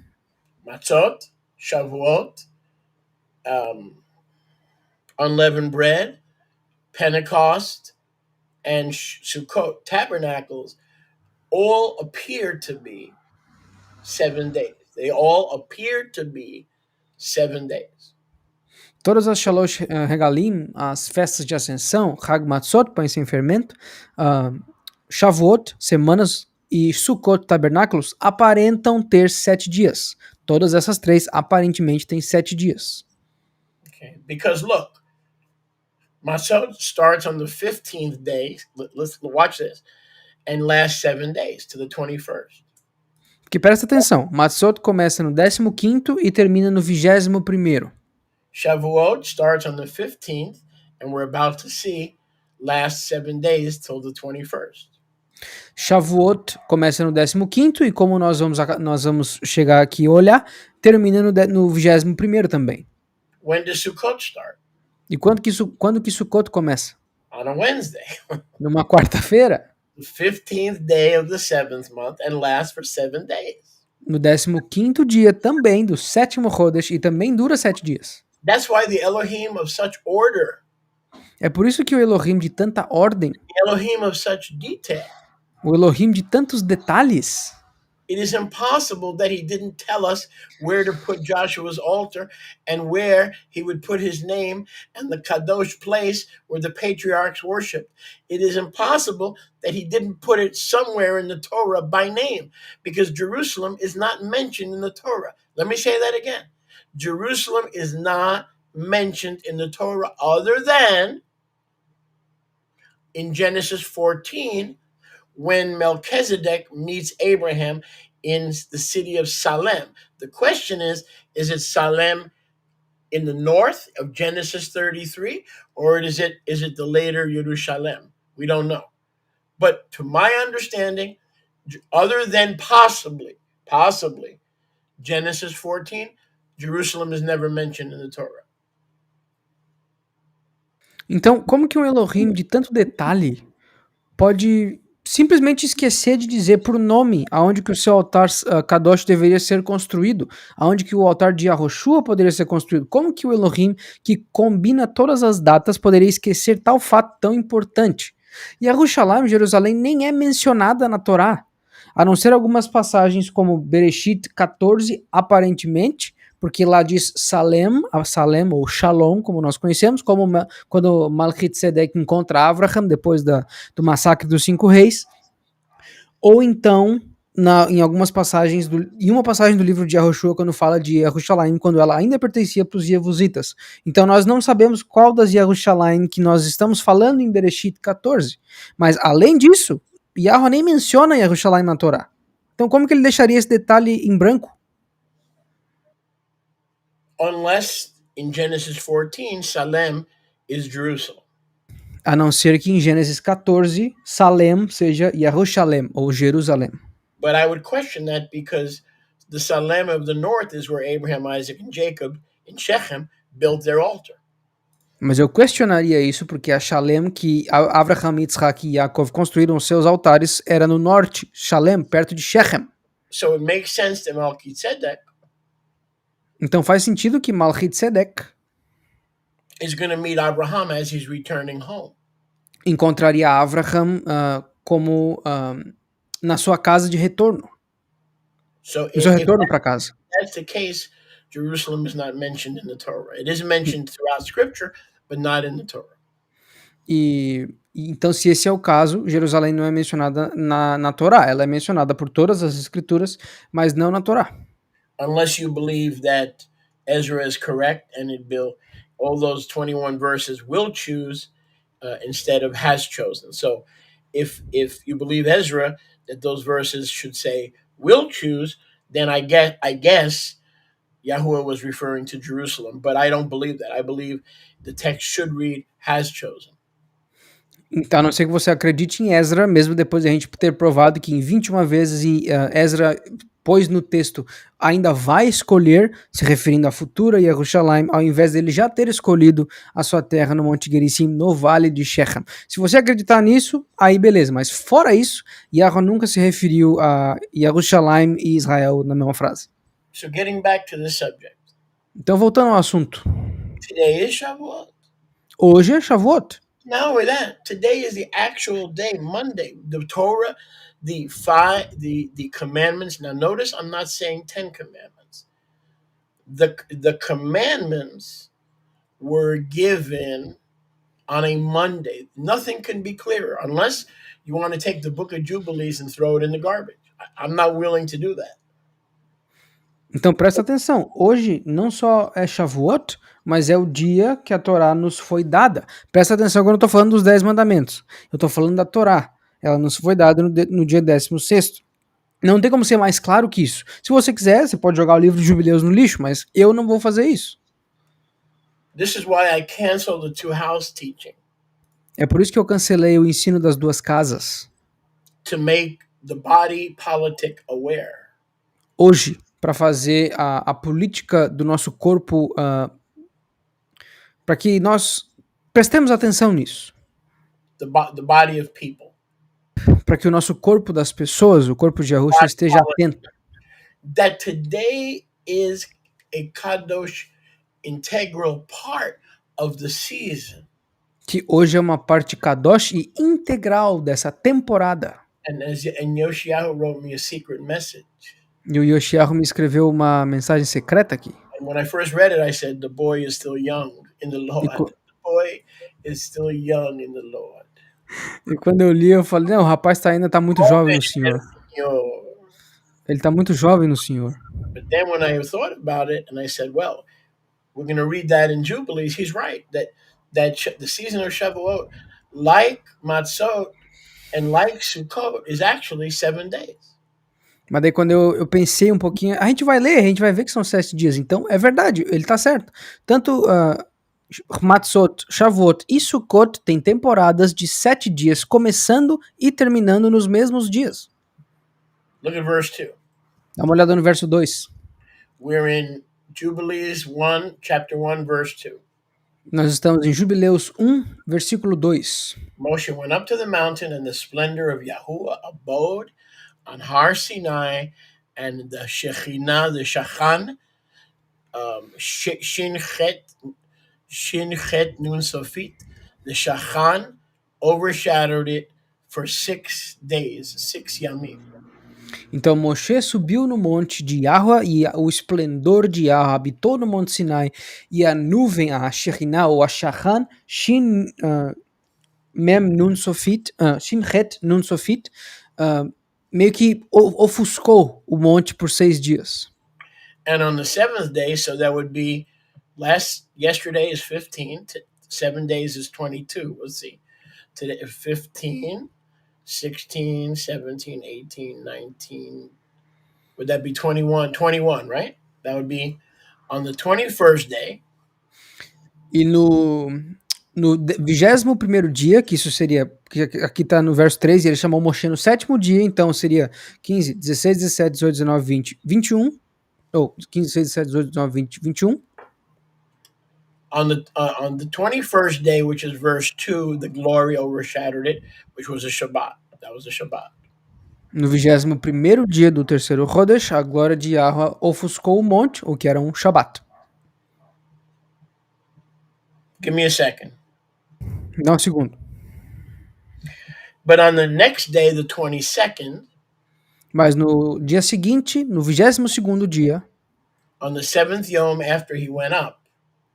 Matzot, Shavuot, unleavened bread, Pentecost, and Sukkot, tabernacles, all appear to be 7 days. They all appear to be 7 days. todas as Shalosh Regalim, as festas de ascensão, Hag Matzot, pães sem fermento, Shavuot, semanas, e Sukkot, tabernáculos, aparentam ter 7 dias. Todas essas três aparentemente têm 7 dias. Okay, because look, Matzot starts on the 15th day. Let's watch this, and lasts 7 days to the 21st. Porque presta atenção, Matzot começa no 15º e termina no 21º. Shavuot starts on the 15th, and we're about to see lasts 7 days till the 21st. Shavuot começa no 15º e como nós vamos chegar aqui e olhar, termina no 21º também. When does Sukkot start? E quando que Sukkot começa? On a Wednesday. Numa quarta-feira? The 15th day of the 7th month and lasts for 7 days. No 15º dia também do sétimo Rodesh e também dura 7 dias. That's why the Elohim of such order, É por isso que o Elohim de tanta ordem, the Elohim of such detail, o Elohim de tantos detalhes, it is impossible that he didn't tell us where to put Joshua's altar and where he would put his name and the Kadosh place where the patriarchs worshiped. It is impossible that he didn't put it somewhere in the Torah by name because Jerusalem is not mentioned in the Torah. Let me say that again. Jerusalem is not mentioned in the Torah other than in Genesis 14 when Melchizedek meets Abraham in the city of Salem. The question is it Salem in the north of Genesis 33, or is it the later Jerusalem? We don't know. But to my understanding, other than possibly Genesis 14, Jerusalem is never mentioned in the Torah. Então, como que um Elohim de tanto detalhe pode simplesmente esquecer de dizer por nome aonde que o seu altar Kadosh deveria ser construído, aonde que o altar de Yahushua poderia ser construído? Como que o Elohim, que combina todas as datas, poderia esquecer tal fato tão importante? Yerushalayim, Jerusalém, nem é mencionada na Torá, a não ser algumas passagens como Bereshit 14, aparentemente, porque lá diz Salem ou Shalom, como nós conhecemos, como quando Malchizedek encontra Avraham depois do massacre dos 5 reis, ou então em algumas passagens, em uma passagem do livro de Yahushua, quando fala de Yerushalayim, quando ela ainda pertencia para os Jevusitas. Então nós não sabemos qual das Yerushalayim que nós estamos falando em Bereshit 14, mas além disso, Yahweh nem menciona Yerushalayim na Torá. Então como que ele deixaria esse detalhe em branco? Unless in Genesis 14, Salem is Jerusalem. A não ser que em Gênesis 14, Salem seja Yerushalem, ou Jerusalém. But I would question that because the Salem of the north is where Abraham, Isaac, and Jacob in Shechem built their altar. Mas eu questionaria isso porque a Shalem que Abraham, Yitzhak e Yaakov construíram seus altares era no norte, Shalem, perto de Shechem. So it makes sense that Melchizedek Então faz sentido que Malchizedek is going to meet Abraham as he's returning home. encontraria Abraham como na sua casa de retorno, So no seu if retorno para casa. that's the case, Jerusalem is not mentioned in the Torah. It is mentioned throughout Scripture, but not in the Torah. Então, se esse é o caso, Jerusalém não é mencionada na Torá. Ela é mencionada por todas as escrituras, mas não na Torá. Unless you believe that Ezra is correct and it will, all those 21 verses will choose instead of has chosen. So if you believe Ezra that those verses should say will choose, then I guess Yahuwah was referring to Jerusalem, but I don't believe that. I believe the text should read has chosen. Então, a não ser que você acredite em Ezra, mesmo depois de a gente ter provado que em 21 vezes Ezra pôs no texto ainda vai escolher, se referindo à futura Jerusalém, ao invés dele já ter escolhido a sua terra no Monte Gerizim, no Vale de Shechem. Se você acreditar nisso, aí beleza, mas fora isso, Yahweh nunca se referiu a Jerusalém e Israel na mesma frase. So getting back to the subject. Então, voltando ao assunto. Today is Shavuot. Hoje é Shavuot. Not only that, today is the actual day, Monday. The Torah, the commandments. Now notice I'm not saying 10 commandments. The commandments were given on a Monday. Nothing can be clearer unless you want to take the book of Jubilees and throw it in the garbage. I'm not willing to do that. Então presta atenção, hoje não só é Shavuot, mas é o dia que a Torá nos foi dada. Presta atenção quando eu estou falando dos 10 mandamentos. Eu estou falando da Torá. Ela nos foi dada no dia 16º. Não tem como ser mais claro que isso. Se você quiser, você pode jogar o livro de Jubileus no lixo, mas eu não vou fazer isso. This is why I canceled the two-house teaching. É por isso que eu cancelei o ensino das duas casas. To make the body politic aware. Hoje, para fazer a política do nosso corpo, para que nós prestemos atenção nisso. The body of people. Para que o nosso corpo das pessoas, o corpo de Yahushua, esteja atento. That today is a kadosh integral part of the season. Que hoje é uma parte kadosh e integral dessa temporada. And Yoshiyahu wrote me a secret message. E o Yoshiyahu me escreveu uma mensagem secreta aqui. And when I first read it, I said, the boy is still young in the Lord. The boy is still young in the Lord. E quando eu li, eu falei, não, o rapaz ainda está muito jovem no Senhor. Ele está muito jovem no Senhor. But then when I thought about it, and I said, well, we're going to read that in Jubilees, he's right, that the season of Shavuot, like Matzot and like Sukkot, is actually 7 days. Mas daí quando eu pensei um pouquinho, a gente vai ler, a gente vai ver que são 7 dias. Então, é verdade, ele está certo. Tanto Matzot, Shavuot e Sukkot têm temporadas de 7 dias, começando e terminando nos mesmos dias. Look at verse 2. Dá uma olhada no verso 2. We're in Jubilees 1, chapter 1, verse 2. Nós estamos em Jubileus 1, versículo 2. Moshe went up to the mountain, and the splendor of Yahuwah abode on Har Sinai, and the Shekhinah, the Shachan, Shin Chet Nun Sofit, the Shachan overshadowed it for 6 days, 6 yamim. Então Moshe subiu no monte de Yahweh e o esplendor de Yahweh habitou no monte Sinai e a nuvem, a Shekhinah ou a Shachan, Shin Mem Nun Sofit, Shin Het Nun Sofit, meio que ofuscou o monte por 6 dias. And on the 7th day, so that would be yesterday is 15, 7 days is 22. Let's see. Today 15, 16, 17, 18, 19. Would that be 21? 21, right? That would be on the 21st day. E no 21º dia, que isso seria, que aqui está no verso 3, ele chamou Moshe no 7º dia, então seria 15, 16, 17, 18, 19, 20, 21, ou 15, 16, 17, 18, 19, 20, 21. On the 21st day, which is verse 2, the glory overshadowed it, which was a Shabbat. That was a Shabbat. No 21º dia do terceiro Rodesh, a glória de Yahweh ofuscou o monte, o que era um Shabbat. Give me a second. Dá um segundo. But on the next day, the 22nd, Mas no dia seguinte, no 22º dia, on the seventh Yom after he went up,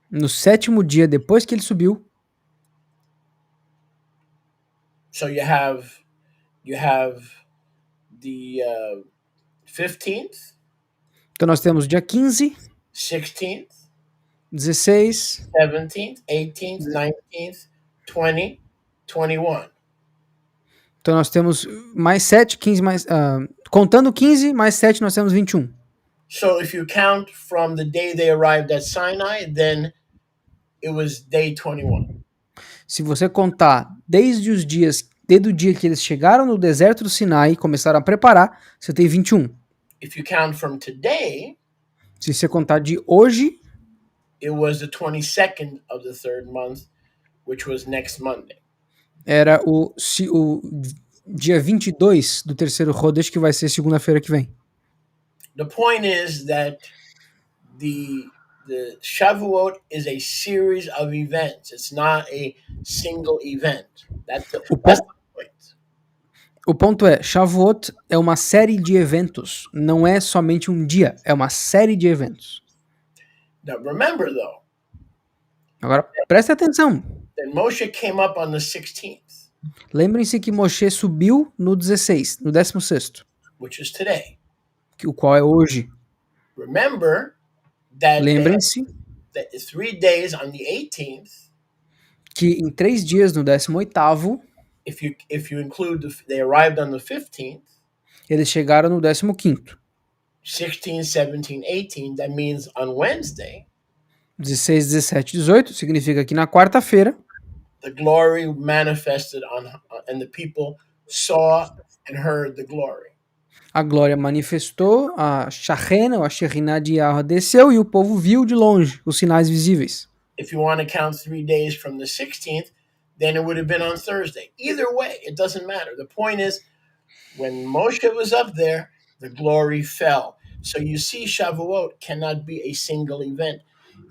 no 7º dia depois que ele subiu, so you have the 15th, então nós temos dia 15, 16th, 16, 17th, 18th, 19th, 20, 21. então nós temos mais 7, 15 mais... contando 15 mais 7, nós temos 21. So if you count from the day they arrived at Sinai, then it was day 21. Se você contar desde o dia que eles chegaram no deserto do Sinai e começaram a preparar, você tem 21. If you count from today, Se você contar de hoje, it was the 22nd of the third month, which was next Monday. era o dia 22 do terceiro Rodesh, que vai ser segunda-feira que vem. The point is that the Shavuot is a series of events. It's not a single event. That's the point. O ponto é, Shavuot é uma série de eventos, não é somente um dia, é uma série de eventos. Now remember though, Agora, preste atenção. that Moshe came up on the 16th, Lembrem-se que Moshe subiu no 16, no 16º, which is today. o qual é hoje. Remember that Lembrem-se that 3 days on the 18th, que em 3 dias, no 18º, if you include they arrived on the 15th, eles chegaram no 15º. 16, 17, 18, that means on Wednesday, 16, 17, 18, significa que na quarta-feira, the glory manifested and the people saw and heard the glory. a glória manifestou, a Shachena, ou a Shekhinah de Yahweh desceu e o povo viu de longe os sinais visíveis. If you want to count 3 days from the 16th, then it would have been on Thursday. Either way, it doesn't matter. The point is, when Moshe was up there, the glory fell. So you see, Shavuot cannot be a single event.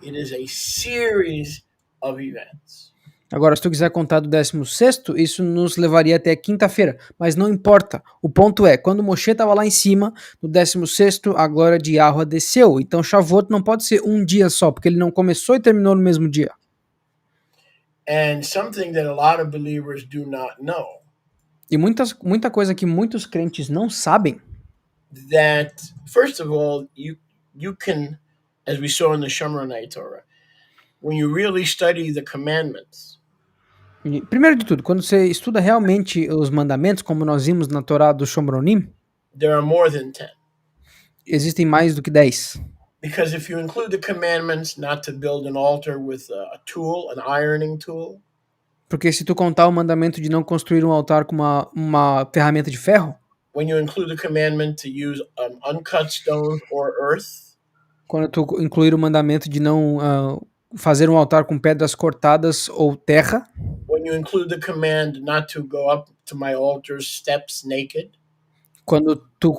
It is a series of events. Agora, se tu quiser contar do 16º, isso nos levaria até quinta-feira, mas não importa. O ponto é, quando Moshe estava lá em cima, no 16º, a glória de Yahweh desceu. Então, Shavuot não pode ser um dia só, porque ele não começou e terminou no mesmo dia. And something that a lot of believers do not know, E muita coisa que muitos crentes não sabem, that first of all, you can, as we saw in the Shomronite Torah, when you really study the commandments, primeiro de tudo, quando você estuda realmente os mandamentos, como nós vimos na Torá do Shomronim, there are more than 10. existem mais do que 10. Because if you include the commandments not to build an altar with a tool, an ironing tool, Porque se tu contar o mandamento de não construir um altar com uma ferramenta de ferro, when you include the commandment to use uncut stones or earth, quando tu incluir o mandamento de não fazer um altar com pedras cortadas ou terra, when you include the command not to go up to my altar's steps naked, quando tu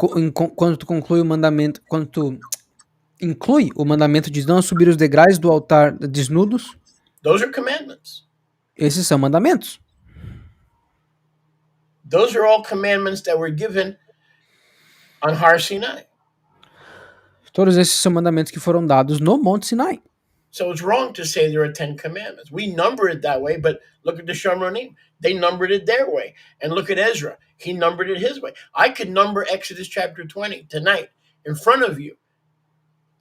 inclui o mandamento de não subir os degraus do altar desnudos, those are commandments. esses são mandamentos. Those are all commandments that were given on Har Sinai. Todos esses são mandamentos que foram dados no Monte Sinai. So it's wrong to say there are 10 commandments. We number it that way, but look at the Shomronim. They numbered it their way. And look at Ezra. He numbered it his way. I could number Exodus chapter 20 tonight in front of you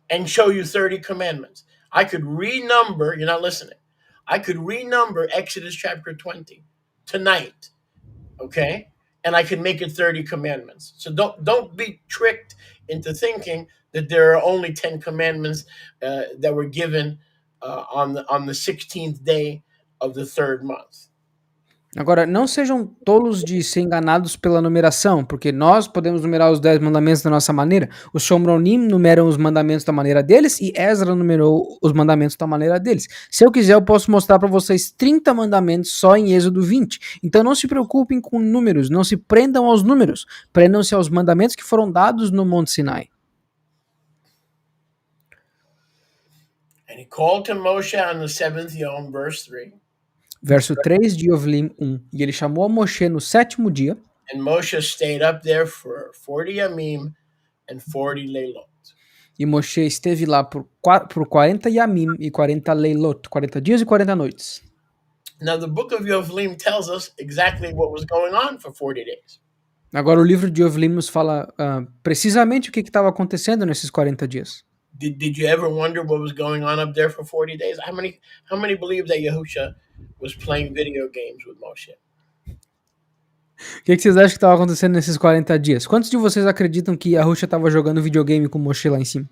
and show you 30 commandments. I could renumber, you're not listening. I could renumber Exodus chapter 20 tonight, okay? And I could make it 30 commandments. So don't be tricked into thinking that there are only 10 commandments that were given on the 16th day of the third month. Agora, não sejam tolos de ser enganados pela numeração, porque nós podemos numerar os 10 mandamentos da nossa maneira. Os Shomronim numeram os mandamentos da maneira deles e Ezra numerou os mandamentos da maneira deles. Se eu quiser, eu posso mostrar para vocês 30 mandamentos só em Êxodo 20. Então não se preocupem com números, não se prendam aos números. Prendam-se aos mandamentos que foram dados no Monte Sinai. And he called to Moshe on the 7th Yom, verse 3. Verso 3 de Yovlim 1. E ele chamou a Moshe no 7º dia, and Moshe stayed up there for 40 yamim and 40 leilot. e Moshe esteve lá por 40 yamim e 40 leilot, 40 dias e 40 noites. Now the book of Yovlim tells us exactly what was going on for 40 days. Agora o livro de Yovlim nos fala precisamente o que estava acontecendo nesses 40 dias. Did you ever wonder what was going on up there for 40 days? How many believe that Yahusha was playing video games with Moshe? O que vocês acham que estava acontecendo nesses 40 dias? Quantos de vocês acreditam que Yahusha estava jogando videogame com Moshe lá em cima?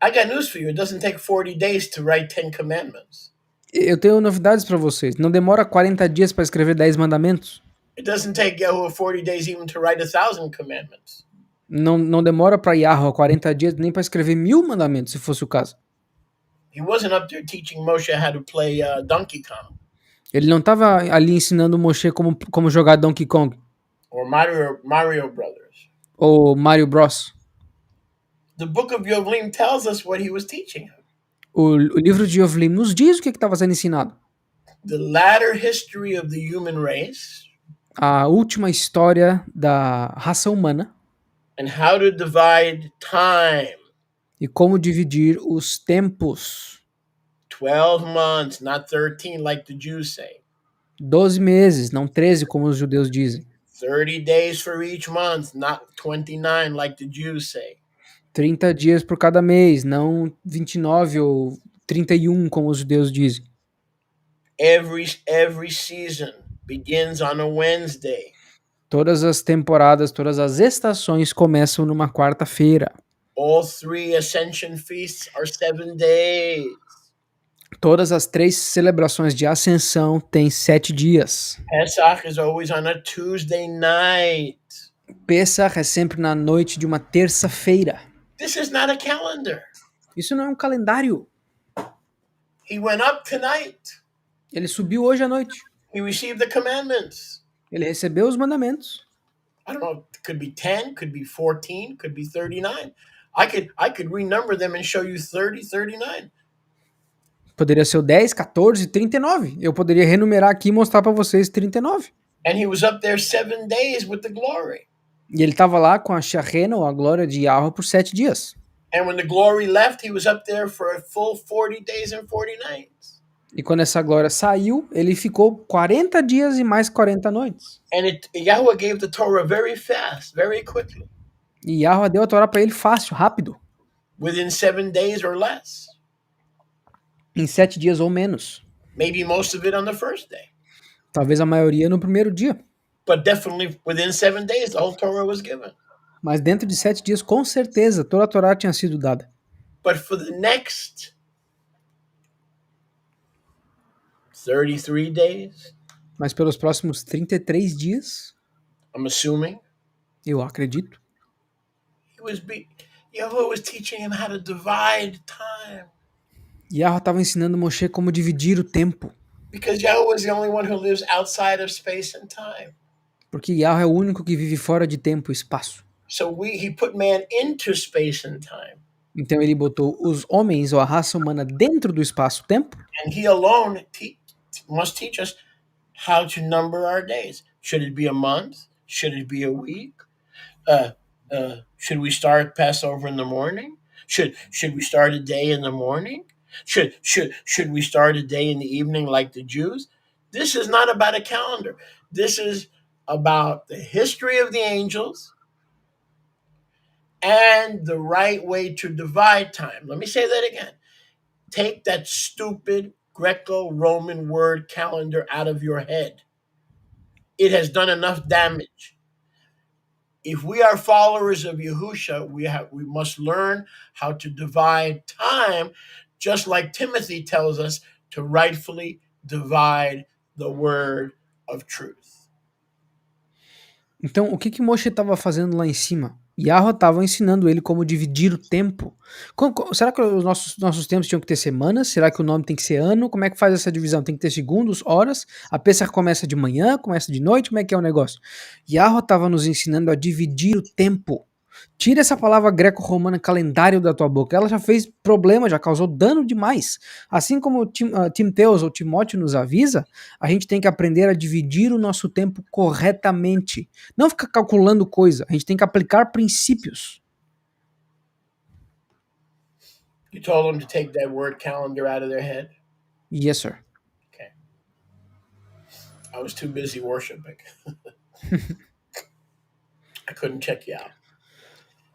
I got news for you. It doesn't take 40 days to write 10 commandments. Eu tenho novidades para vocês. Não demora 40 dias para escrever 10 mandamentos. It doesn't take Yahuwah 40 days even to write 1,000 commandments. Não demora para Yahweh 40 dias nem para escrever 1000 mandamentos, se fosse o caso. He wasn't up there teaching Moshe how to play Donkey Kong. Ele não estava ali ensinando Moshe como jogar Donkey Kong. Or Mario Brothers. Ou Mario Bros. The book of Yovlim tells us what he was teaching him. O livro de Yovlim nos diz o que estava sendo ensinado. The latter history of the human race. A última história da raça humana. And how to divide time. E como dividir os tempos. 12 months, not 13 like the Jews say. 12 meses, não 13 como os judeus dizem. 30 days for each month, not 29 like the Jews say. 30 dias por cada mês, não 29 ou 31 como os judeus dizem. Every season begins on a Wednesday. Todas as temporadas, todas as estações começam numa quarta-feira. All 3 Ascension feasts are 7 days. Todas as 3 celebrações de ascensão têm 7 dias. Pesach is always on a Tuesday night. Pesach é sempre na noite de uma terça-feira. This is not a calendar. Isso não é um calendário. He went up tonight. Ele subiu hoje à noite. He received the commandments. Ele recebeu os mandamentos. I don't know, it could be 10, could be 14, could be 39. I could renumber them and show you 30, 39. Poderia ser o 10, 14, 39. Eu poderia renumerar aqui e mostrar para vocês 39. And he was up there 7 days with the glory. E ele estava lá com a Shachena, ou a glória de Yahweh, por 7 dias. And when the glory left, he was up there for a full 40 days and 40 nights. E quando essa glória saiu, ele ficou 40 dias e mais 40 noites. And Yahweh gave the Torah very fast, very quickly. E Yahweh deu a Torá para ele fácil, rápido. Within 7 days or less. Em 7 dias ou menos. Maybe most of it on the first day. Talvez a maioria no primeiro dia. But definitely within 7 days, the whole Torah was given. Mas dentro de 7 dias, com certeza, toda a Torá tinha sido dada. But for the next 33 days, Mas pelos próximos 33 dias, I'm assuming, eu acredito, Yahweh was teaching him how to divide time. Yahweh estava ensinando Moshe como dividir o tempo. Because Yahweh is the only one who lives outside of space and time. Porque Yahweh é o único que vive fora de tempo e espaço. So he put man into space and time. Então ele botou os homens ou a raça humana dentro do espaço-tempo. And he alone must teach us how to number our days. Should it be a month? Should it be a week? Should we start Passover in the morning? Should we start a day in the morning? Should we start a day in the evening like the Jews? This is not about a calendar. This is about the history of the angels and the right way to divide time. Let me say that again. Take that stupid Greco-Roman word calendar out of your head. It has done enough damage. If we are followers of Yahusha, we must learn how to divide time, just like Timothy tells us to rightfully divide the word of truth. Então, o que Moshe estava fazendo lá em cima? Yahweh estava ensinando ele como dividir o tempo. Será que os nossos tempos tinham que ter semanas? Será que o nome tem que ser ano? Como é que faz essa divisão? Tem que ter segundos, horas? A Pesach começa de manhã, começa de noite? Como é que é o negócio? Yahweh estava nos ensinando a dividir o tempo. Tira essa palavra greco-romana calendário da tua boca. Ela já fez problema, já causou dano demais. Assim como Timoteus ou Timóteo nos avisa, a gente tem que aprender a dividir o nosso tempo corretamente. Não ficar calculando coisa. A gente tem que aplicar princípios. You told them to take that word calendar out of their head? Yes, sir. Okay. I was too busy worshiping. I couldn't check you out.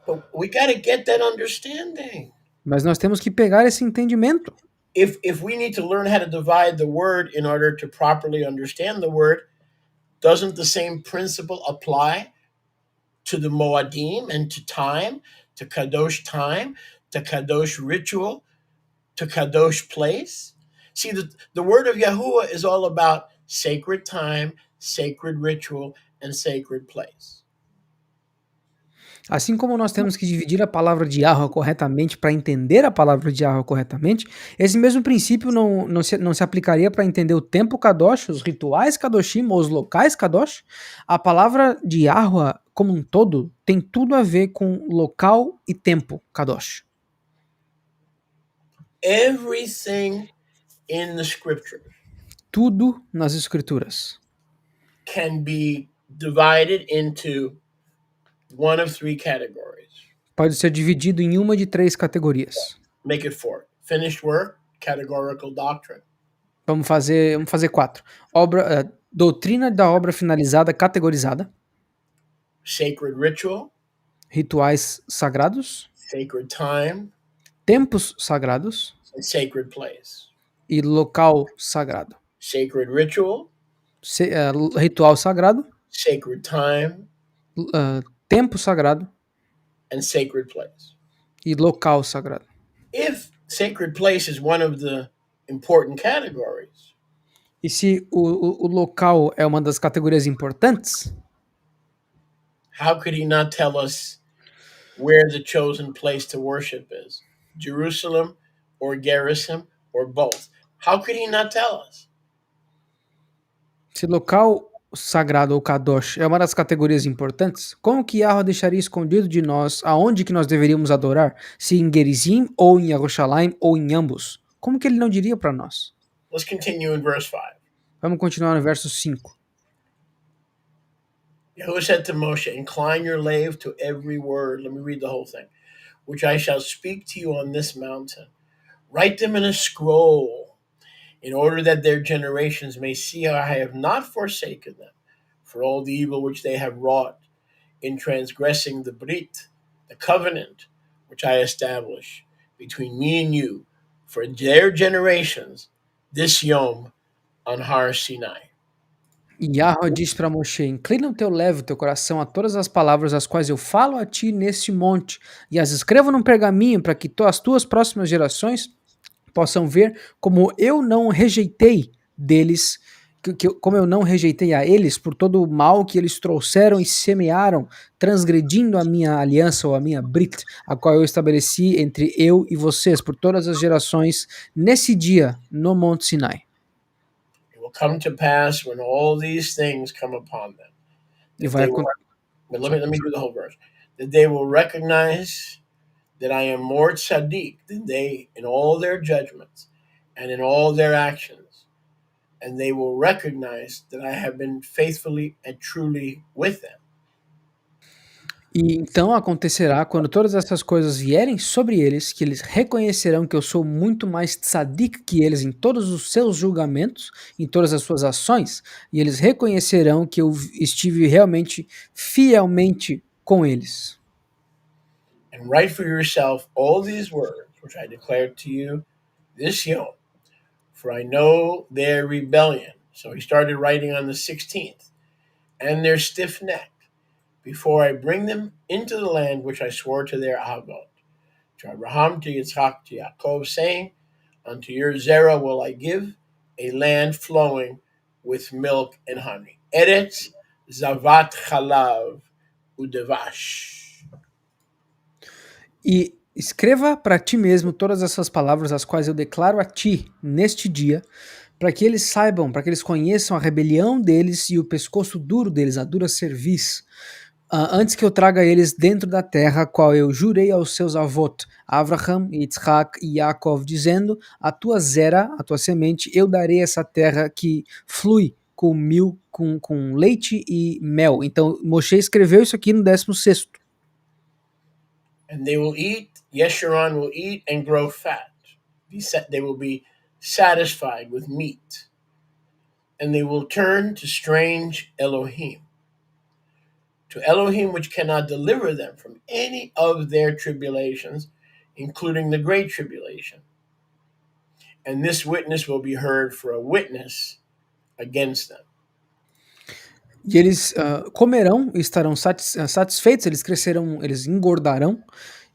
But we got to get that understanding. Mas nós temos que pegar esse entendimento. If we need to learn how to divide the word in order to properly understand the word, doesn't the same principle apply to the Moadim and to time, to Kadosh ritual, to Kadosh place? See, the word of Yahuwah is all about sacred time, sacred ritual, and sacred place. Assim como nós temos que dividir a palavra de Yahweh corretamente para entender a palavra de Yahweh corretamente, esse mesmo princípio não se aplicaria para entender o tempo Kadosh, os rituais Kadoshim ou os locais Kadosh. A palavra de Yahweh como um todo tem tudo a ver com local e tempo Kadosh. Everything in the scripture Tudo nas escrituras can be divided into one of three categories. pode ser dividido em uma de três categorias. Make it four. Finished work, categorical doctrine. Vamos fazer quatro. Doutrina da obra finalizada categorizada. Sacred ritual. Rituais sagrados. Sacred time. Tempos sagrados. And sacred place. E local sagrado. Sacred ritual. Ritual sagrado. Sacred time. Tempo sagrado. And sacred place. E local sagrado. If sacred place is one of the important categories. E se o local é uma das categorias importantes, how could he not tell us where the chosen place to worship is? Jerusalem or Gerizim or both? How could he not tell us? Se local sagrado ou kadosh é uma das categorias importantes, como que Yahweh deixaria escondido de nós aonde que nós deveríamos adorar? Se em Gerizim ou em Yerushalayim ou em ambos? Como que ele não diria para nós? Let's continue in verse 5. Vamos continuar no verso 5. Yahuwah said to Moshe, incline your lave to every word. Let me read the whole thing. Which I shall speak to you on this mountain. Write them in a scroll, in order that their generations may see how I have not forsaken them for all the evil which they have wrought in transgressing the brit, the covenant, which I establish between me and you for their generations this Yom on Har Sinai. E Yahweh disse para Moshe, inclina o teu leve, o teu coração a todas as palavras as quais eu falo a ti neste monte, e as escreva num pergaminho para que as tuas próximas gerações possam ver como eu não rejeitei deles, como eu não rejeitei a eles por todo o mal que eles trouxeram e semearam, transgredindo a minha aliança ou a minha brit, a qual eu estabeleci entre eu e vocês por todas as gerações nesse dia no Monte Sinai. It will come to pass when all these things come upon them. E vai But let me do the whole verse. That they will recognize that I am more tzaddik than they in all their judgments and in all their actions. And they will recognize that I have been faithfully and truly with them. E então acontecerá, quando todas essas coisas vierem sobre eles, que eles reconhecerão que eu sou muito mais tzadik que eles em todos os seus julgamentos, em todas as suas ações, e eles reconhecerão que eu estive realmente, fielmente com eles. And write for yourself all these words, which I declare to you this Yom, for I know their rebellion. So he started writing on the 16th, and their stiff neck, before I bring them into the land which I swore to their avot, to Abraham, to Yitzchak, to Yaakov, saying, unto your Zerah will I give a land flowing with milk and honey. Eretz zavat chalav udevash. E escreva para ti mesmo todas essas palavras as quais eu declaro a ti neste dia, para que eles saibam, para que eles conheçam a rebelião deles e o pescoço duro deles, a dura cerviz, Antes que eu traga eles dentro da terra, qual eu jurei aos seus avós, Abraham, Yitzhak e Yaakov, dizendo: a tua zera, a tua semente, eu darei essa terra que flui com mil, com leite e mel. Então, Moshe escreveu isso aqui no 16º. And they will eat, Yeshurun will eat and grow fat. They will be satisfied with meat. And they will turn to strange Elohim, to Elohim which cannot deliver them from any of their tribulations, including the great tribulation. And this witness will be heard for a witness against them. E eles comerão, estarão satisfeitos, eles crescerão, eles engordarão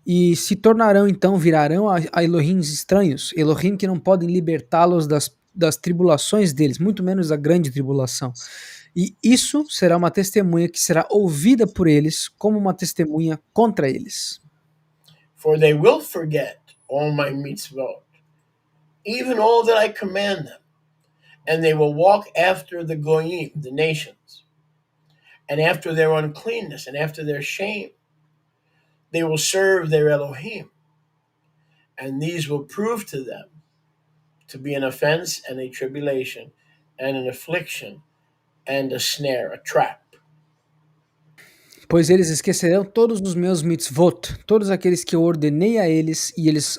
e se tornarão, então, virarão a Elohims estranhos, Elohim que não podem libertá-los das tribulações deles, muito menos da grande tribulação. E isso será uma testemunha que será ouvida por eles como uma testemunha contra eles. For they will forget all my mitzvot, even all that I command them, and they will walk after the goyim, the nations, and after their uncleanness, and after their shame. They will serve their Elohim, and these will prove to them to be an offense and a tribulation and an affliction and a snare, a trap. Pois eles esquecerão todos os meus mitzvot, todos aqueles que eu ordenei a eles, e eles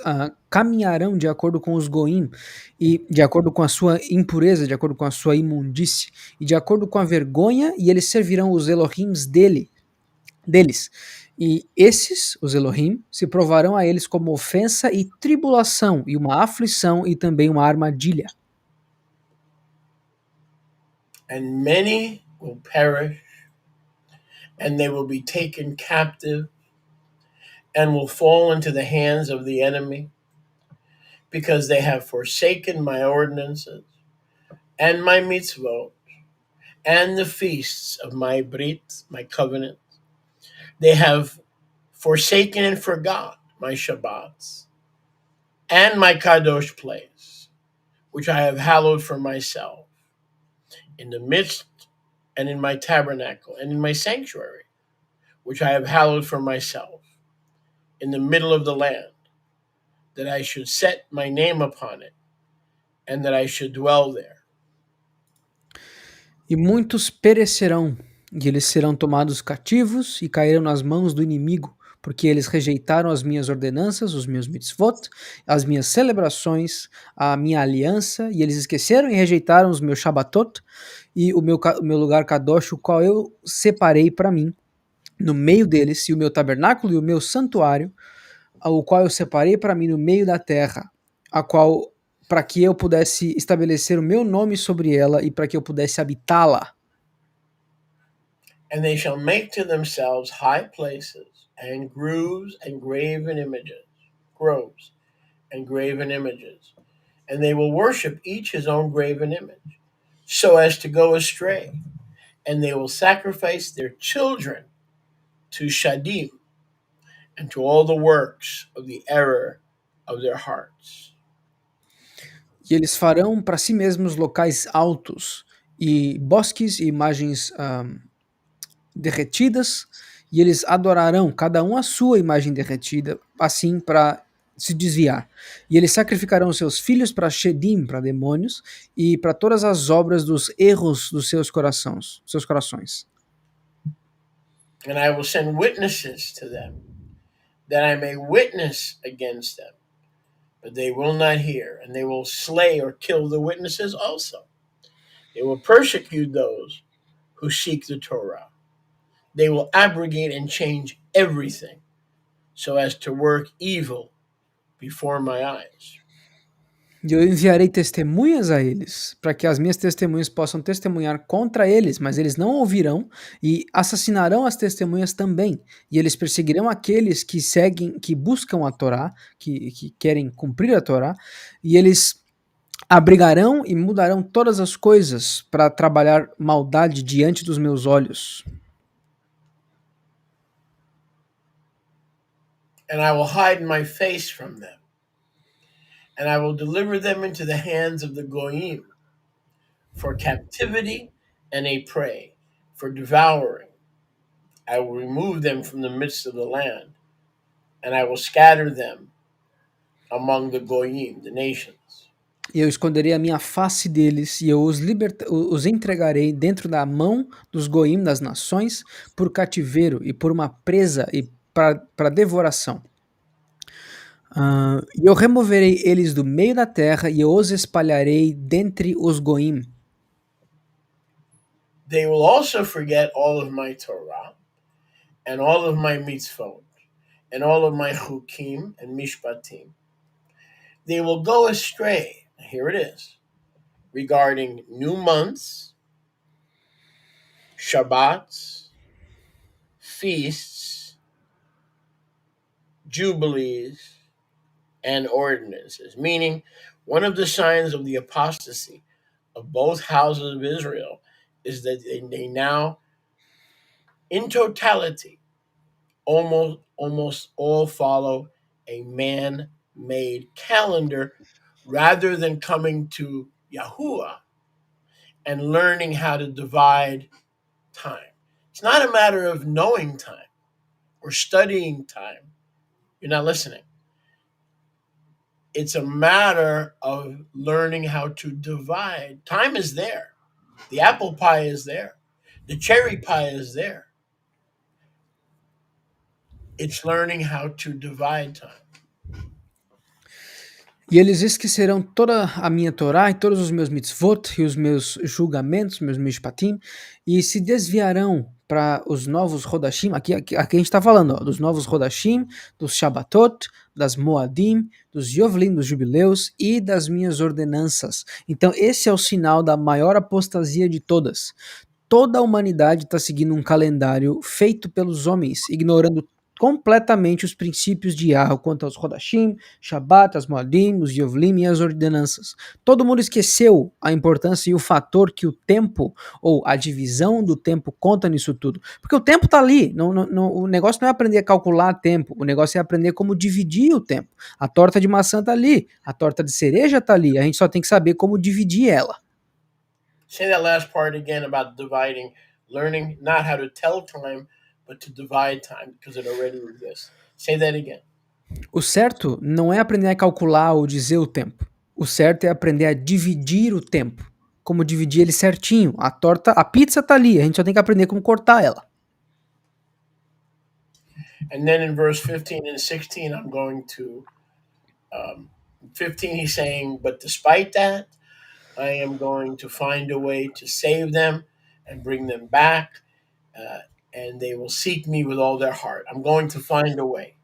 caminharão de acordo com os goim, e de acordo com a sua impureza, de acordo com a sua imundície, e de acordo com a vergonha, e eles servirão os Elohims deles. E esses, os Elohim, se provarão a eles como ofensa e tribulação, e uma aflição e também uma armadilha. And many will perish, and they will be taken captive, and will fall into the hands of the enemy, because they have forsaken my ordinances, and my mitzvot, and the feasts of my brit, my covenant. They have forsaken and forgot my Shabbats, and my kadosh place, which I have hallowed for myself, in the midst and in my tabernacle, and in my sanctuary, which I have hallowed for myself, in the middle of the land, that I should set my name upon it, and that I should dwell there. E muitos perecerão, e eles serão tomados cativos e cairão nas mãos do inimigo, porque eles rejeitaram as minhas ordenanças, os meus mitzvot, as minhas celebrações, a minha aliança, e eles esqueceram e rejeitaram os meus Shabbatot e o meu lugar kadosh, o qual eu separei para mim, no meio deles, e o meu tabernáculo e o meu santuário, o qual eu separei para mim no meio da terra, a qual para que eu pudesse estabelecer o meu nome sobre ela e para que eu pudesse habitá-la. And they shall make to themselves high places and groves and graven images, groves and graven images, and they will worship each his own graven image, so as to go astray, and they will sacrifice their children to Shadim and to all the works of the error of their hearts. E eles farão para si mesmos locais altos e bosques e imagens derretidas, e eles adorarão cada um a sua imagem derretida, assim para se desviar. E eles sacrificarão seus filhos para Shedim, para demônios, e para todas as obras dos erros dos seus corações. And I will send witnesses to them, that I may witness against them, but they will not hear, and they will slay or kill the witnesses also. They will persecute those who seek the Torah. They will abrogate and change everything so as to work evil before my eyes. E eu enviarei testemunhas a eles, para que as minhas testemunhas possam testemunhar contra eles, mas eles não ouvirão, e assassinarão as testemunhas também. E eles perseguirão aqueles que seguem, que buscam a Torá, que querem cumprir a Torá, e eles abrigarão e mudarão todas as coisas para trabalhar maldade diante dos meus olhos. And I will hide my face from them, and I will deliver them into the hands of the Goyim for captivity and a prey, for devouring, I will remove them from the midst of the land, and I will scatter them among the goyim, the nations. E eu esconderei a minha face deles, e eu os entregarei dentro da mão dos goim das nações, por cativeiro e por uma presa e para devoração. E eu removerei eles do meio da terra, e eu os espalharei dentre os goim. They will also forget all of my Torah, and all of my mitzvot, and all of my chukim and mishpatim. They will go astray, here it is, regarding new months, Shabbats, feasts, jubilees, and ordinances. Meaning, one of the signs of the apostasy of both houses of Israel is that they now, in totality, almost all follow a man-made calendar rather than coming to Yahuwah and learning how to divide time. It's not a matter of knowing time or studying time. You're not listening. It's a matter of learning how to divide. Time is there. The apple pie is there. The cherry pie is there. It's learning how to divide time. E eles esquecerão toda a minha Torá e todos os meus mitzvot e os meus julgamentos, meus mishpatim, e se desviarão para os novos Rodashim. Aqui a gente está falando dos novos Rodashim, dos Shabbatot, das Moadim, dos Yovlim, dos Jubileus e das minhas ordenanças. Então esse é o sinal da maior apostasia de todas. Toda a humanidade está seguindo um calendário feito pelos homens, ignorando completamente os princípios de Yahweh quanto aos Rodashim, Shabbat, as Moadim, os Yovlim e as ordenanças. Todo mundo esqueceu a importância e o fator que o tempo, ou a divisão do tempo, conta nisso tudo. Porque o tempo está ali, o negócio não é aprender a calcular tempo, o negócio é aprender como dividir o tempo. A torta de maçã está ali, a torta de cereja está ali, a gente só tem que saber como dividir ela. Say that last part again about dividing, learning not how to tell time, but to divide time, because it already exists. Say that again. O certo não é aprender a calcular ou dizer o tempo. O certo é aprender a dividir o tempo. Como dividir ele certinho. A pizza tá ali, a gente só tem que aprender como cortar ela. And then in verse 15 and 16, I'm going to 15, he's saying, but despite that, I am going to find a way to save them and bring them back, and they will seek me with all their heart. I'm going to find a way.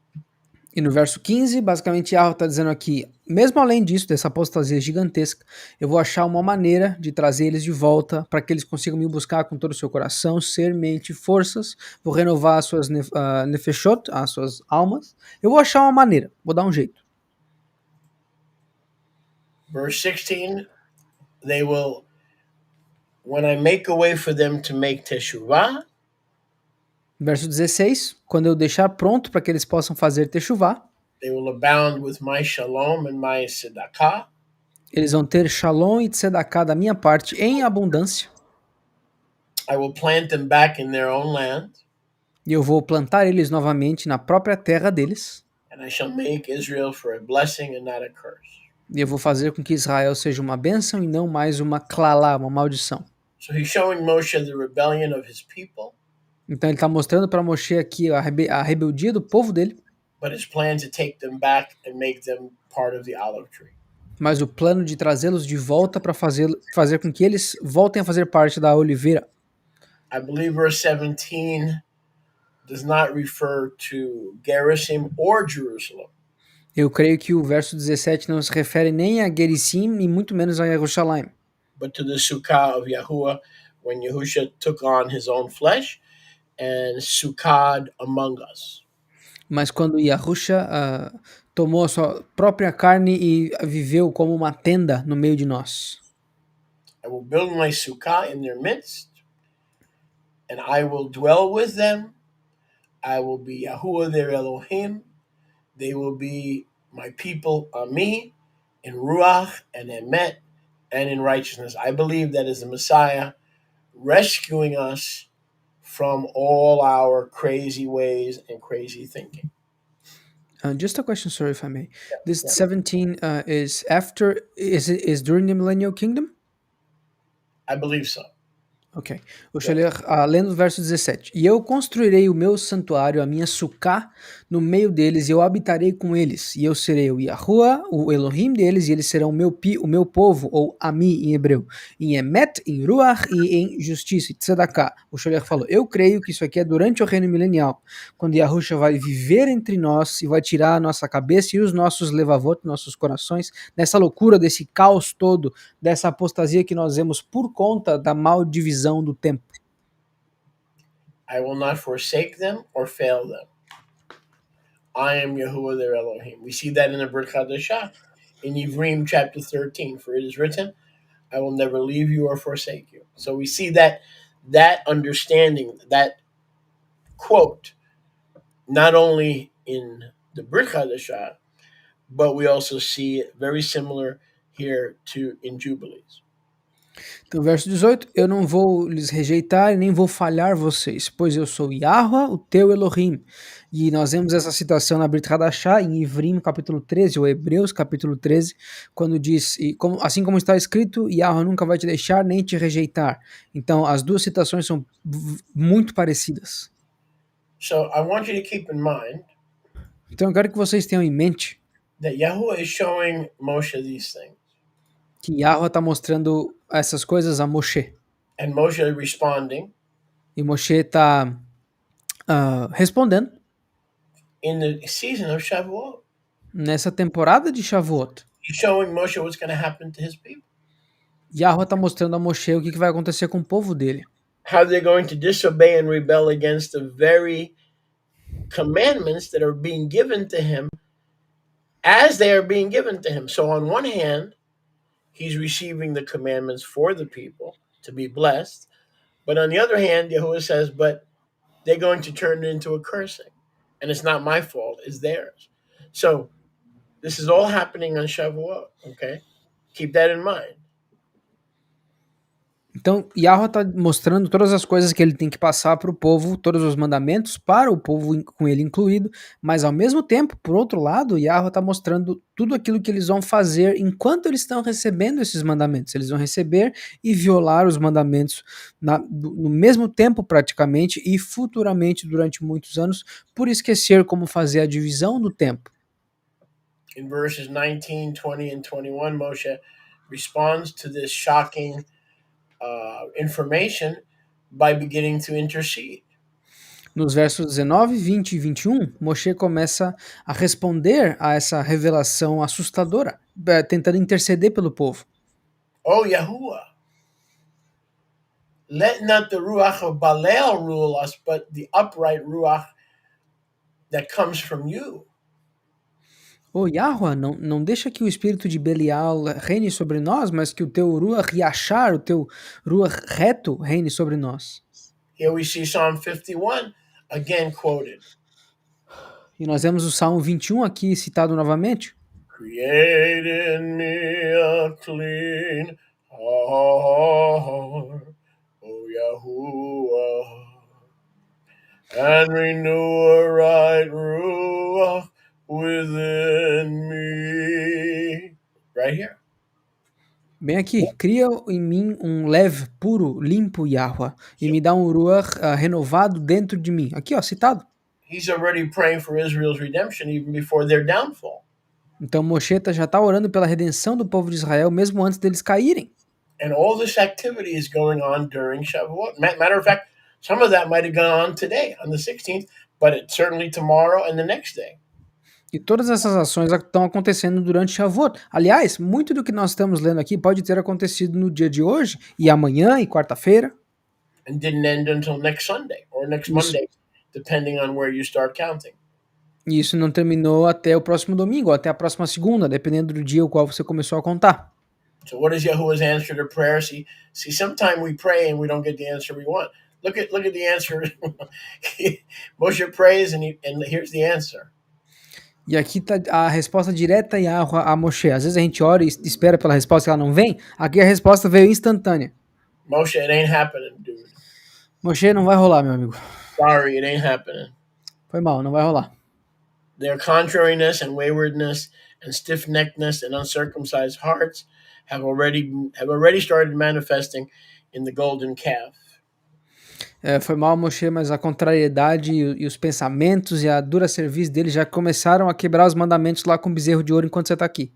E no verso 15, basicamente, Yahweh está dizendo aqui, mesmo além disso, dessa apostasia gigantesca, eu vou achar uma maneira de trazer eles de volta para que eles consigam me buscar com todo o seu coração, ser, mente e forças. Vou renovar as suas nefeshot, as suas almas. Eu vou achar uma maneira, vou dar um jeito. Verse 16, they will, when I make a way for them to make teshuvah, Verso 16, quando eu deixar pronto para que eles possam fazer techuvá, they will abound with my shalom and my tzedakah. Eles vão ter shalom e tzedakah da minha parte em abundância. I will plant them back in their own land. E eu vou plantar eles novamente na própria terra deles. And I shall make Israel for a blessing and not a curse. E eu vou fazer com que Israel seja uma bênção e não mais uma clalá, uma maldição. So he's showing Moshe the rebellion of his people. Então ele está mostrando para Moshe aqui a rebeldia do povo dele. But his plan to take them back and make them part of the olive tree. Mas o plano de trazê-los de volta para fazer com que eles voltem a fazer parte da oliveira. I believe verse 17 does not refer to Gerizim or Jerusalem. Eu creio que o verso 17 não se refere nem a Gerizim e muito menos a Jerusalém. But to the Sukkah of Yahuwah, when Yahusha took on his own flesh and sukkahd among us. Mas quando Yahusha tomou a sua própria carne e viveu como uma tenda no meio de nós. I will build my sukkah in their midst, and I will dwell with them. I will be Yahuwah their Elohim. They will be my people, me, in Ruach and Emet and in righteousness. I believe that is the Messiah rescuing us from all our crazy ways and crazy thinking. Just a question, sorry if I may. This Yeah. 17 is during the millennial kingdom? I believe so. Ok. Deixa eu ler, lendo o verso 17. E eu construirei o meu santuário, a minha sucá, no meio deles, e eu habitarei com eles. E eu serei o Yahuwah, o Elohim deles, e eles serão o meu povo, ou Ami em hebreu. Em Emet, em Ruach e em justiça, Tzedakah. O Sholer falou, eu creio que isso aqui é durante o reino milenial, quando Yahushua vai viver entre nós e vai tirar a nossa cabeça e os nossos levavot, nossos corações, nessa loucura, desse caos todo, dessa apostasia que nós vemos por conta da maldivisão do tempo. I will not forsake them or fail them. I am Yahuwah their Elohim. We see that in the Brit Chadashah in Yivrim chapter 13. For it is written, I will never leave you or forsake you. So we see that understanding, that quote, not only in the Brit Chadashah, but we also see it very similar here in Jubilees. Então, verso 18, eu não vou lhes rejeitar e nem vou falhar vocês, pois eu sou Yahuwah, o teu Elohim. E nós vemos essa citação na Brit Hadashah, em Ivrim, capítulo 13, ou Hebreus, capítulo 13, quando diz, assim como está escrito, Yahuwah nunca vai te deixar nem te rejeitar. Então, as duas citações são muito parecidas. So I want you to keep in mind Então, eu quero que vocês tenham em mente that Yahuwah is showing Moshe these things. que Yahuwah está mostrando essas coisas a Moshe. And Moshe responding. E Moshe está respondendo. In the season of Shavuot. Nessa temporada de Shavuot. He's showing Moshe what's going to happen to his people. Yahuwah está mostrando a Moshe o que vai acontecer com o povo dele. How they're going to disobey and rebel against the very commandments that are being given to him as they are being given to him. So on one hand, he's receiving the commandments for the people to be blessed. But on the other hand, Yahuwah says, but they're going to turn it into a cursing. And it's not my fault, it's theirs. So this is all happening on Shavuot, okay? Keep that in mind. Então, Yahuwah está mostrando todas as coisas que ele tem que passar para o povo, todos os mandamentos para o povo, com ele incluído, mas ao mesmo tempo, por outro lado, Yahuwah está mostrando tudo aquilo que eles vão fazer enquanto eles estão recebendo esses mandamentos. Eles vão receber e violar os mandamentos no mesmo tempo praticamente e futuramente durante muitos anos, por esquecer como fazer a divisão do tempo. In verses 19, 20, and 21, Moshe responds to this shocking information by beginning to intercede. Nos versos 19, 20 e 21, Moshe começa a responder a essa revelação assustadora, tentando interceder pelo povo. Oh, Yahuwah, let not the Ruach of Balael rule us, but the upright Ruach that comes from you. Oh, Yahuwah, não deixa que o espírito de Belial reine sobre nós, mas que o teu Ruach Yashar, o teu Ruach reto, reine sobre nós. Here we see Psalm 51 again quoted. E nós vemos o Salmo 21 aqui citado novamente. Create in me a clean heart, O Yahuwah, and renew a right ruach within me. Right here. Bem aqui, cria em mim um leve, puro, limpo Yahuwah, e me dá um Ruach renovado dentro de mim. Aqui, ó, citado. He's already praying for Israel's redemption even before their downfall. Então Moshe já está orando pela redenção do povo de Israel mesmo antes deles caírem. And all this activity is going on during Shavuot. Matter of fact, some of that might have gone on today, on the 16th, but it's certainly tomorrow and the next day. E todas essas ações estão acontecendo durante Shavuot. Aliás, muito do que nós estamos lendo aqui pode ter acontecido no dia de hoje, e amanhã, e quarta-feira. And didn't end until next Sunday or next Monday, depending on where you start counting. E isso não terminou até o próximo domingo, ou até a próxima segunda, dependendo do dia o qual você começou a contar. So what is Yahuwah's answer to prayer? See, sometimes we pray and we don't get the answer we want. Look at the answer. Moshe prays and here's the answer. E aqui está a resposta direta a Moshe. Às vezes a gente ora e espera pela resposta e ela não vem. Aqui a resposta veio instantânea. Moshe, it ain't happening, dude. Moshe, não vai rolar, meu amigo. Sorry, it ain't happening. Foi mal, não vai rolar. Their contrariness and waywardness and stiff-neckedness and uncircumcised hearts have already started manifesting in the golden calf. Foi mal, Moshe, mas a contrariedade e os pensamentos e a dura serviço dele já começaram a quebrar os mandamentos lá com o bezerro de ouro enquanto você está aqui.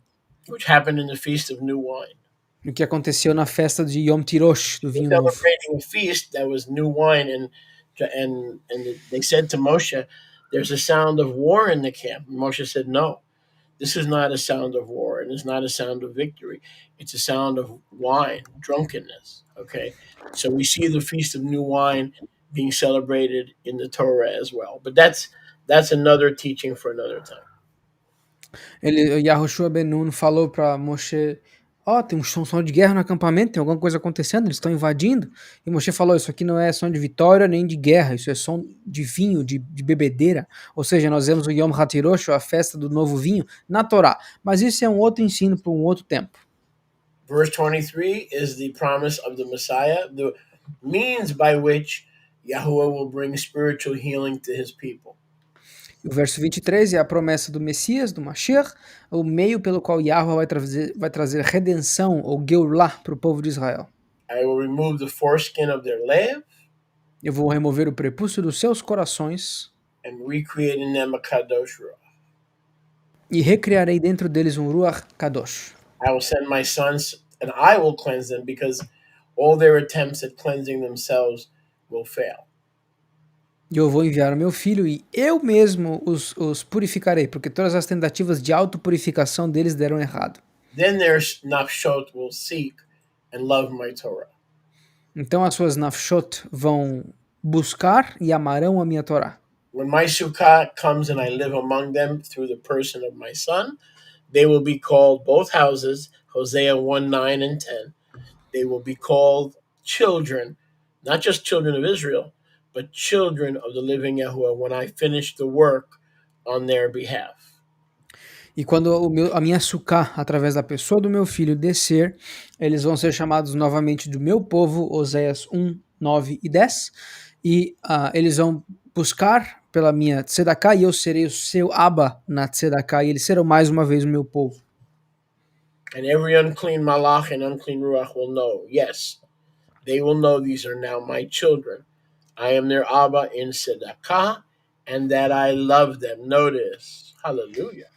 Which happened in the feast of new wine. O que aconteceu na festa de Yom Tirosh, do They're vinho novo. celebrating a feast that was new wine, and they said to Moshe, "There's a sound of war in the camp." And Moshe said, "No, this is not a sound of war, and it's not a sound of victory. It's a sound of wine, drunkenness." Okay, so we see the feast of new wine being celebrated in the Torah as well, but that's another teaching for another time. Yahushua Ben Nun falou para Moshe, tem um som de guerra no acampamento, tem alguma coisa acontecendo, eles estão invadindo. E Moshe falou, isso aqui não é som de vitória nem de guerra, isso é som de vinho, de bebedeira. Ou seja, nós vemos o Yom HaTirosh, a festa do novo vinho, na Torá. Mas isso é um outro ensino para um outro tempo. Verse 23 is the promise of the Messiah, the means by which Yahuwah will bring spiritual healing to his people. O verso 23 é a promessa do Messias, do Mashiach, o meio pelo qual Yahweh vai trazer redenção, ou Geulah, para o povo de Israel. I will remove the foreskin of their lev. Eu vou remover o prepúcio dos seus corações. And recreate in them a kadosh ruach. E recriarei dentro deles um Ruach Kadosh. I will send my sons, and I will cleanse them, because all their attempts at cleansing themselves will fail. E eu vou enviar o meu filho e eu mesmo os purificarei, porque todas as tentativas de autopurificação deles deram errado. Then their nafshot will seek and love my Torah. Então as suas nafshot vão buscar e amarão a minha Torá. When my sukkah comes and I live among them through the person of my son, they will be called both houses, Hosea 1:9 and 10. They will be called children, not just children of Israel, but children of the living Yahuwah when I finish the work on their behalf. E quando a minha sukkah, através da pessoa do meu filho, descer, eles vão ser chamados novamente do meu povo, Oséias 1, 9 e 10, e eles vão buscar pela minha tzedakah, e eu serei o seu Abba na tzedakah, e eles serão mais uma vez o meu povo. And every unclean malach and unclean ruach will know, yes, they will know these are now my children. I am their Abba in tzedakah, and that I love them. Notice, hallelujah.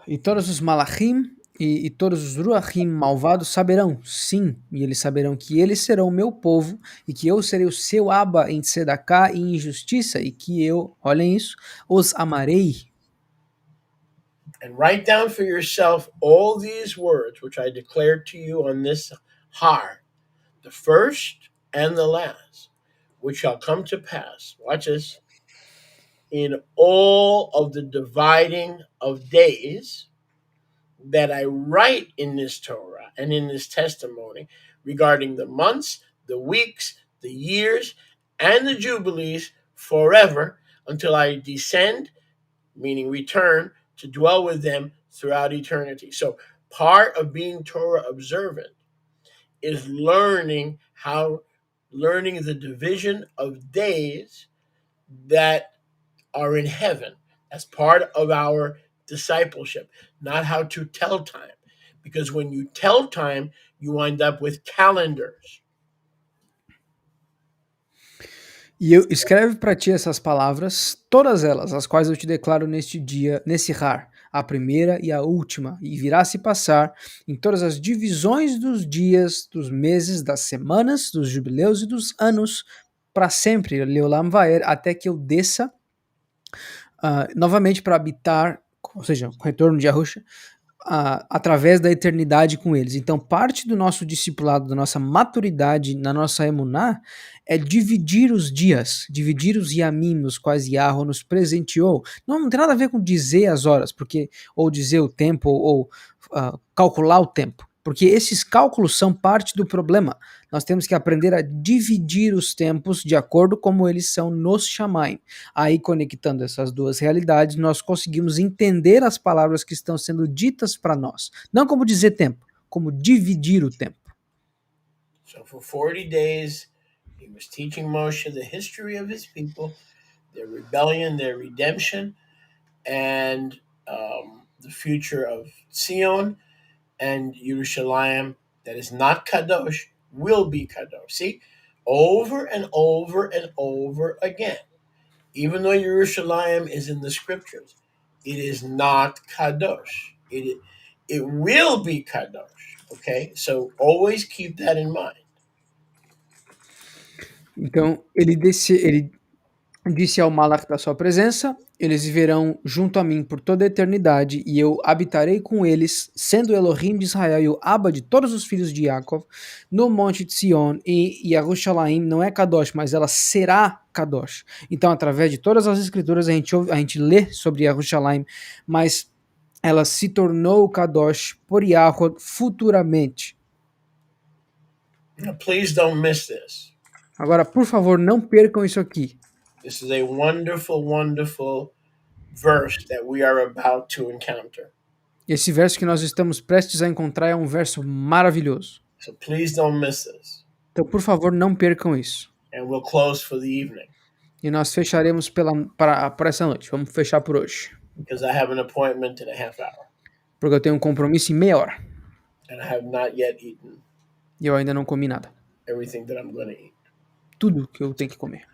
E todos os malachim e todos os ruachim malvados saberão, sim, e eles saberão que eles serão o meu povo, e que eu serei o seu Abba em tzedakah e em justiça, e que eu, olhem isso, os amarei. And write down for yourself all these words which I declare to you on this har, the first and the last, which shall come to pass. Watch this. In all of the dividing of days that I write in this Torah and in this testimony regarding the months, the weeks, the years, and the jubilees forever until I descend, meaning return, to dwell with them throughout eternity. So part of being Torah observant is learning the division of days that are in heaven as part of our discipleship, not how to tell time. Because when you tell time, you wind up with calendars. E eu escreve para ti essas palavras, todas elas, as quais eu te declaro neste dia, nesse har, a primeira e a última, e virá se passar em todas as divisões dos dias, dos meses, das semanas, dos jubileus e dos anos, para sempre, Leolam Vaer, até que eu desça novamente para habitar, ou seja, o retorno de Yahusha, através da eternidade com eles. Então, parte do nosso discipulado, da nossa maturidade na nossa emuná, é dividir os dias, dividir os yamim nos quais Yahweh nos presenteou. Não tem nada a ver com dizer as horas, ou dizer o tempo, ou calcular o tempo, porque esses cálculos são parte do problema. Nós temos que aprender a dividir os tempos de acordo como eles são nos Shamaim. Aí, conectando essas duas realidades, nós conseguimos entender as palavras que estão sendo ditas para nós. Não como dizer tempo, como dividir o tempo. So for 40 days, He was teaching Moshe the history of his people, their rebellion, their redemption, and the future of Zion and Yerushalayim that is not Kadosh will be Kadosh. See, over and over and over again. Even though Yerushalayim is in the scriptures, it is not Kadosh. It will be Kadosh. Okay? So always keep that in mind. Então, ele disse ao Malach da sua presença: eles viverão junto a mim por toda a eternidade, e eu habitarei com eles, sendo Elohim de Israel e o Abba de todos os filhos de Yaakov, no monte de Sion, e Yerushalayim não é Kadosh, mas ela será Kadosh. Então, através de todas as escrituras, a gente lê sobre Yerushalayim, mas ela se tornou Kadosh por Yahweh futuramente. Now, please don't miss this. Agora, por favor, não percam isso aqui. This is a wonderful, wonderful verse that we are about to encounter. Esse verso que nós estamos prestes a encontrar é um verso maravilhoso. So please don't miss this. Então, por favor, não percam isso. And we'll close for the evening E nós fecharemos para essa noite. Vamos fechar por hoje. because I have an appointment in a half hour Porque eu tenho um compromisso em meia hora. and I have not yet eaten E eu ainda não comi nada. everything that I'm going to eat. Tudo que eu tenho que comer.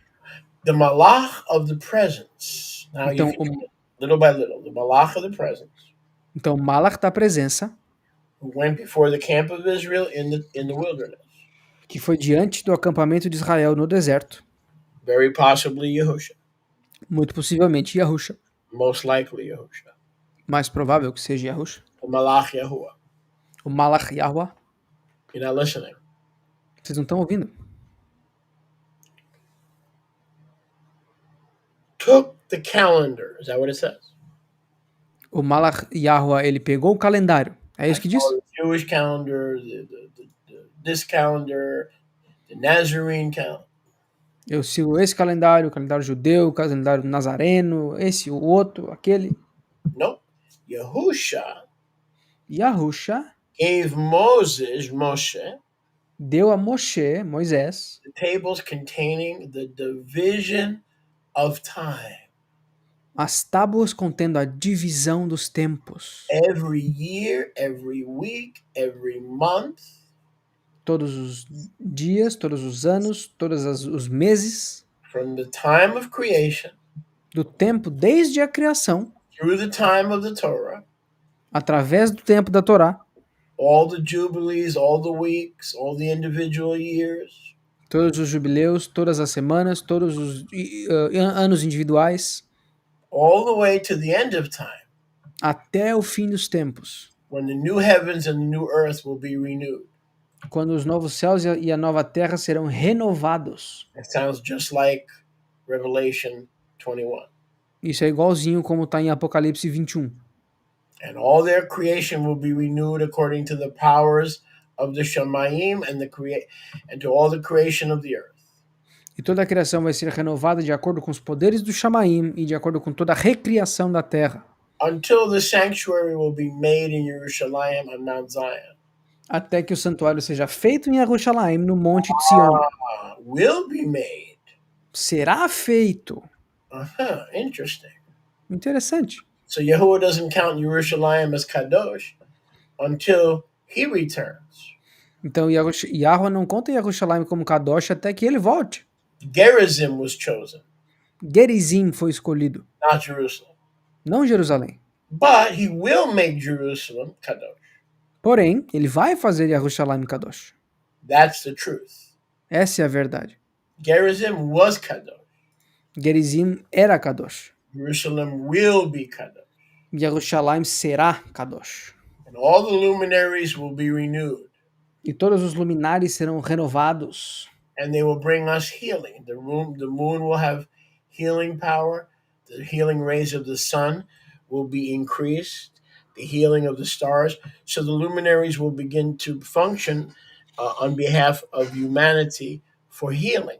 The malach of the presence. Now, Então, little by little, the malach of the presence então o Malach da presença, who went before the camp of Israel in the wilderness, que foi diante do acampamento de Israel no deserto, very possibly Yehusha, muito possivelmente Yahusha, most likely Yehusha, mais provável que seja Yahusha, the malach Yahuwah. o Malach Yahweh. You're not listening. Vocês não estão ouvindo? Took the calendar. Is that what it says? O Malach Yahweh, ele pegou o calendário. É isso que diz? The Jewish calendar, this calendar, the Nazarene calendar. Eu sigo esse calendário, o calendário judeu, o calendário nazareno, esse, o outro, aquele. Nope. Yahusha Yahusha gave Moshe, deu a Moisés, the tables containing the division of time. as tábuas contendo a divisão dos tempos. Every year, every week, every month. Todos os dias, todos os anos, todos os meses. From the time of creation. Do tempo desde a criação. Through the time of the Torah. Através do tempo da Torá. All the jubilees, all the weeks, all the individual years. Todos os jubileus, todas as semanas, todos os anos individuais. All the way to the end of time. Até o fim dos tempos. When the new heavens and the new earth will be renewed. Quando os novos céus e a nova terra serão renovados. It sounds just like Revelation 21. Isso é igualzinho como está em Apocalipse 21. And all their creation will be renewed according to the powers of the Shamayim and to all the creation of the earth. E toda a criação vai ser renovada de acordo com os poderes do Shamaim e de acordo com toda a recriação da terra. Until the sanctuary will be made in Jerusalem on Mount Zion. Até que o santuário seja feito em Yerushalayim, no monte de Sion. Will be made. Será feito. Interesting. Interessante. So Yahuwah doesn't count Jerusalem as Kadosh until he returns. Então Yahweh não conta Yerushalayim como Kadosh até que ele volte. Gerizim was chosen. Gerizim foi escolhido. Not Jerusalem. Não Jerusalém. But he will make Jerusalem Kadosh. Porém, ele vai fazer Yerushalayim Kadosh. That's the truth. Essa é a verdade. Gerizim was Kadosh. Gerizim era Kadosh. Jerusalem will be Kadosh. Yerushalayim será Kadosh. And all the luminaries will be renewed. E todos os luminares serão renovados. And they will bring us healing. The moon will have healing power. The healing rays of the sun will be increased. The healing of the stars. So the luminaries will begin to function on behalf of humanity for healing.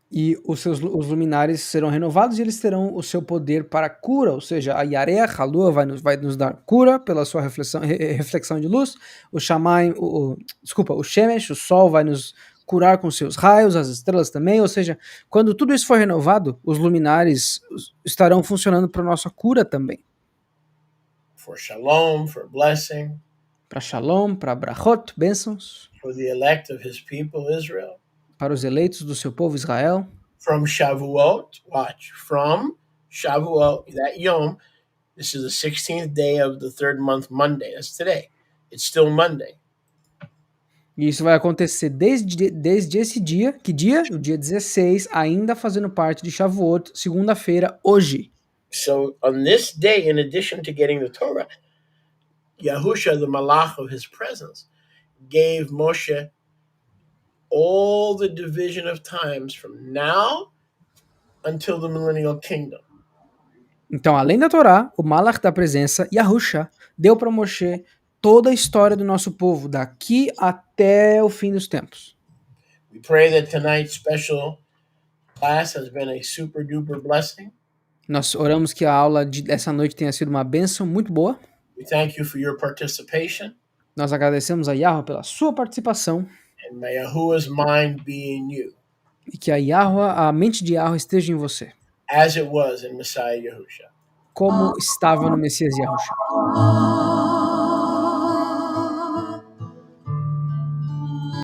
E os luminares serão renovados e eles terão o seu poder para cura, ou seja, a Yareach, a lua, vai nos dar cura pela sua reflexão de luz, o Shemesh, o sol, vai nos curar com seus raios, as estrelas também, ou seja, quando tudo isso for renovado, os luminares estarão funcionando para nossa cura também. For shalom, for blessing, Para shalom, para brachot, bênçãos, for the elect of his people Israel. para os eleitos do seu povo Israel. From Shavuot, watch, from Shavuot, that Yom, this is the 16th day of the third month, Monday. That's today. It's still Monday. E isso vai acontecer desde esse dia, que dia? O dia 16, ainda fazendo parte de Shavuot, segunda-feira, hoje. So on this day, in addition to getting the Torah, Yahusha, the malach of his presence, gave Moshe all the division of times from now until the millennial kingdom. Então, além da Torá, o Malach da presença, Yahusha, deu para Moshe toda a história do nosso povo, daqui até o fim dos tempos. We pray that tonight's special class has been a super duper blessing. Nós oramos que a aula dessa noite tenha sido uma bênção muito boa. We thank you for your participation. Nós agradecemos a Yahweh pela sua participação. And may Yahuwah's mind be in you. E que a mente de Yahweh esteja em você. As it was in Messiah Yahusha. Como estava no Messias Yahusha.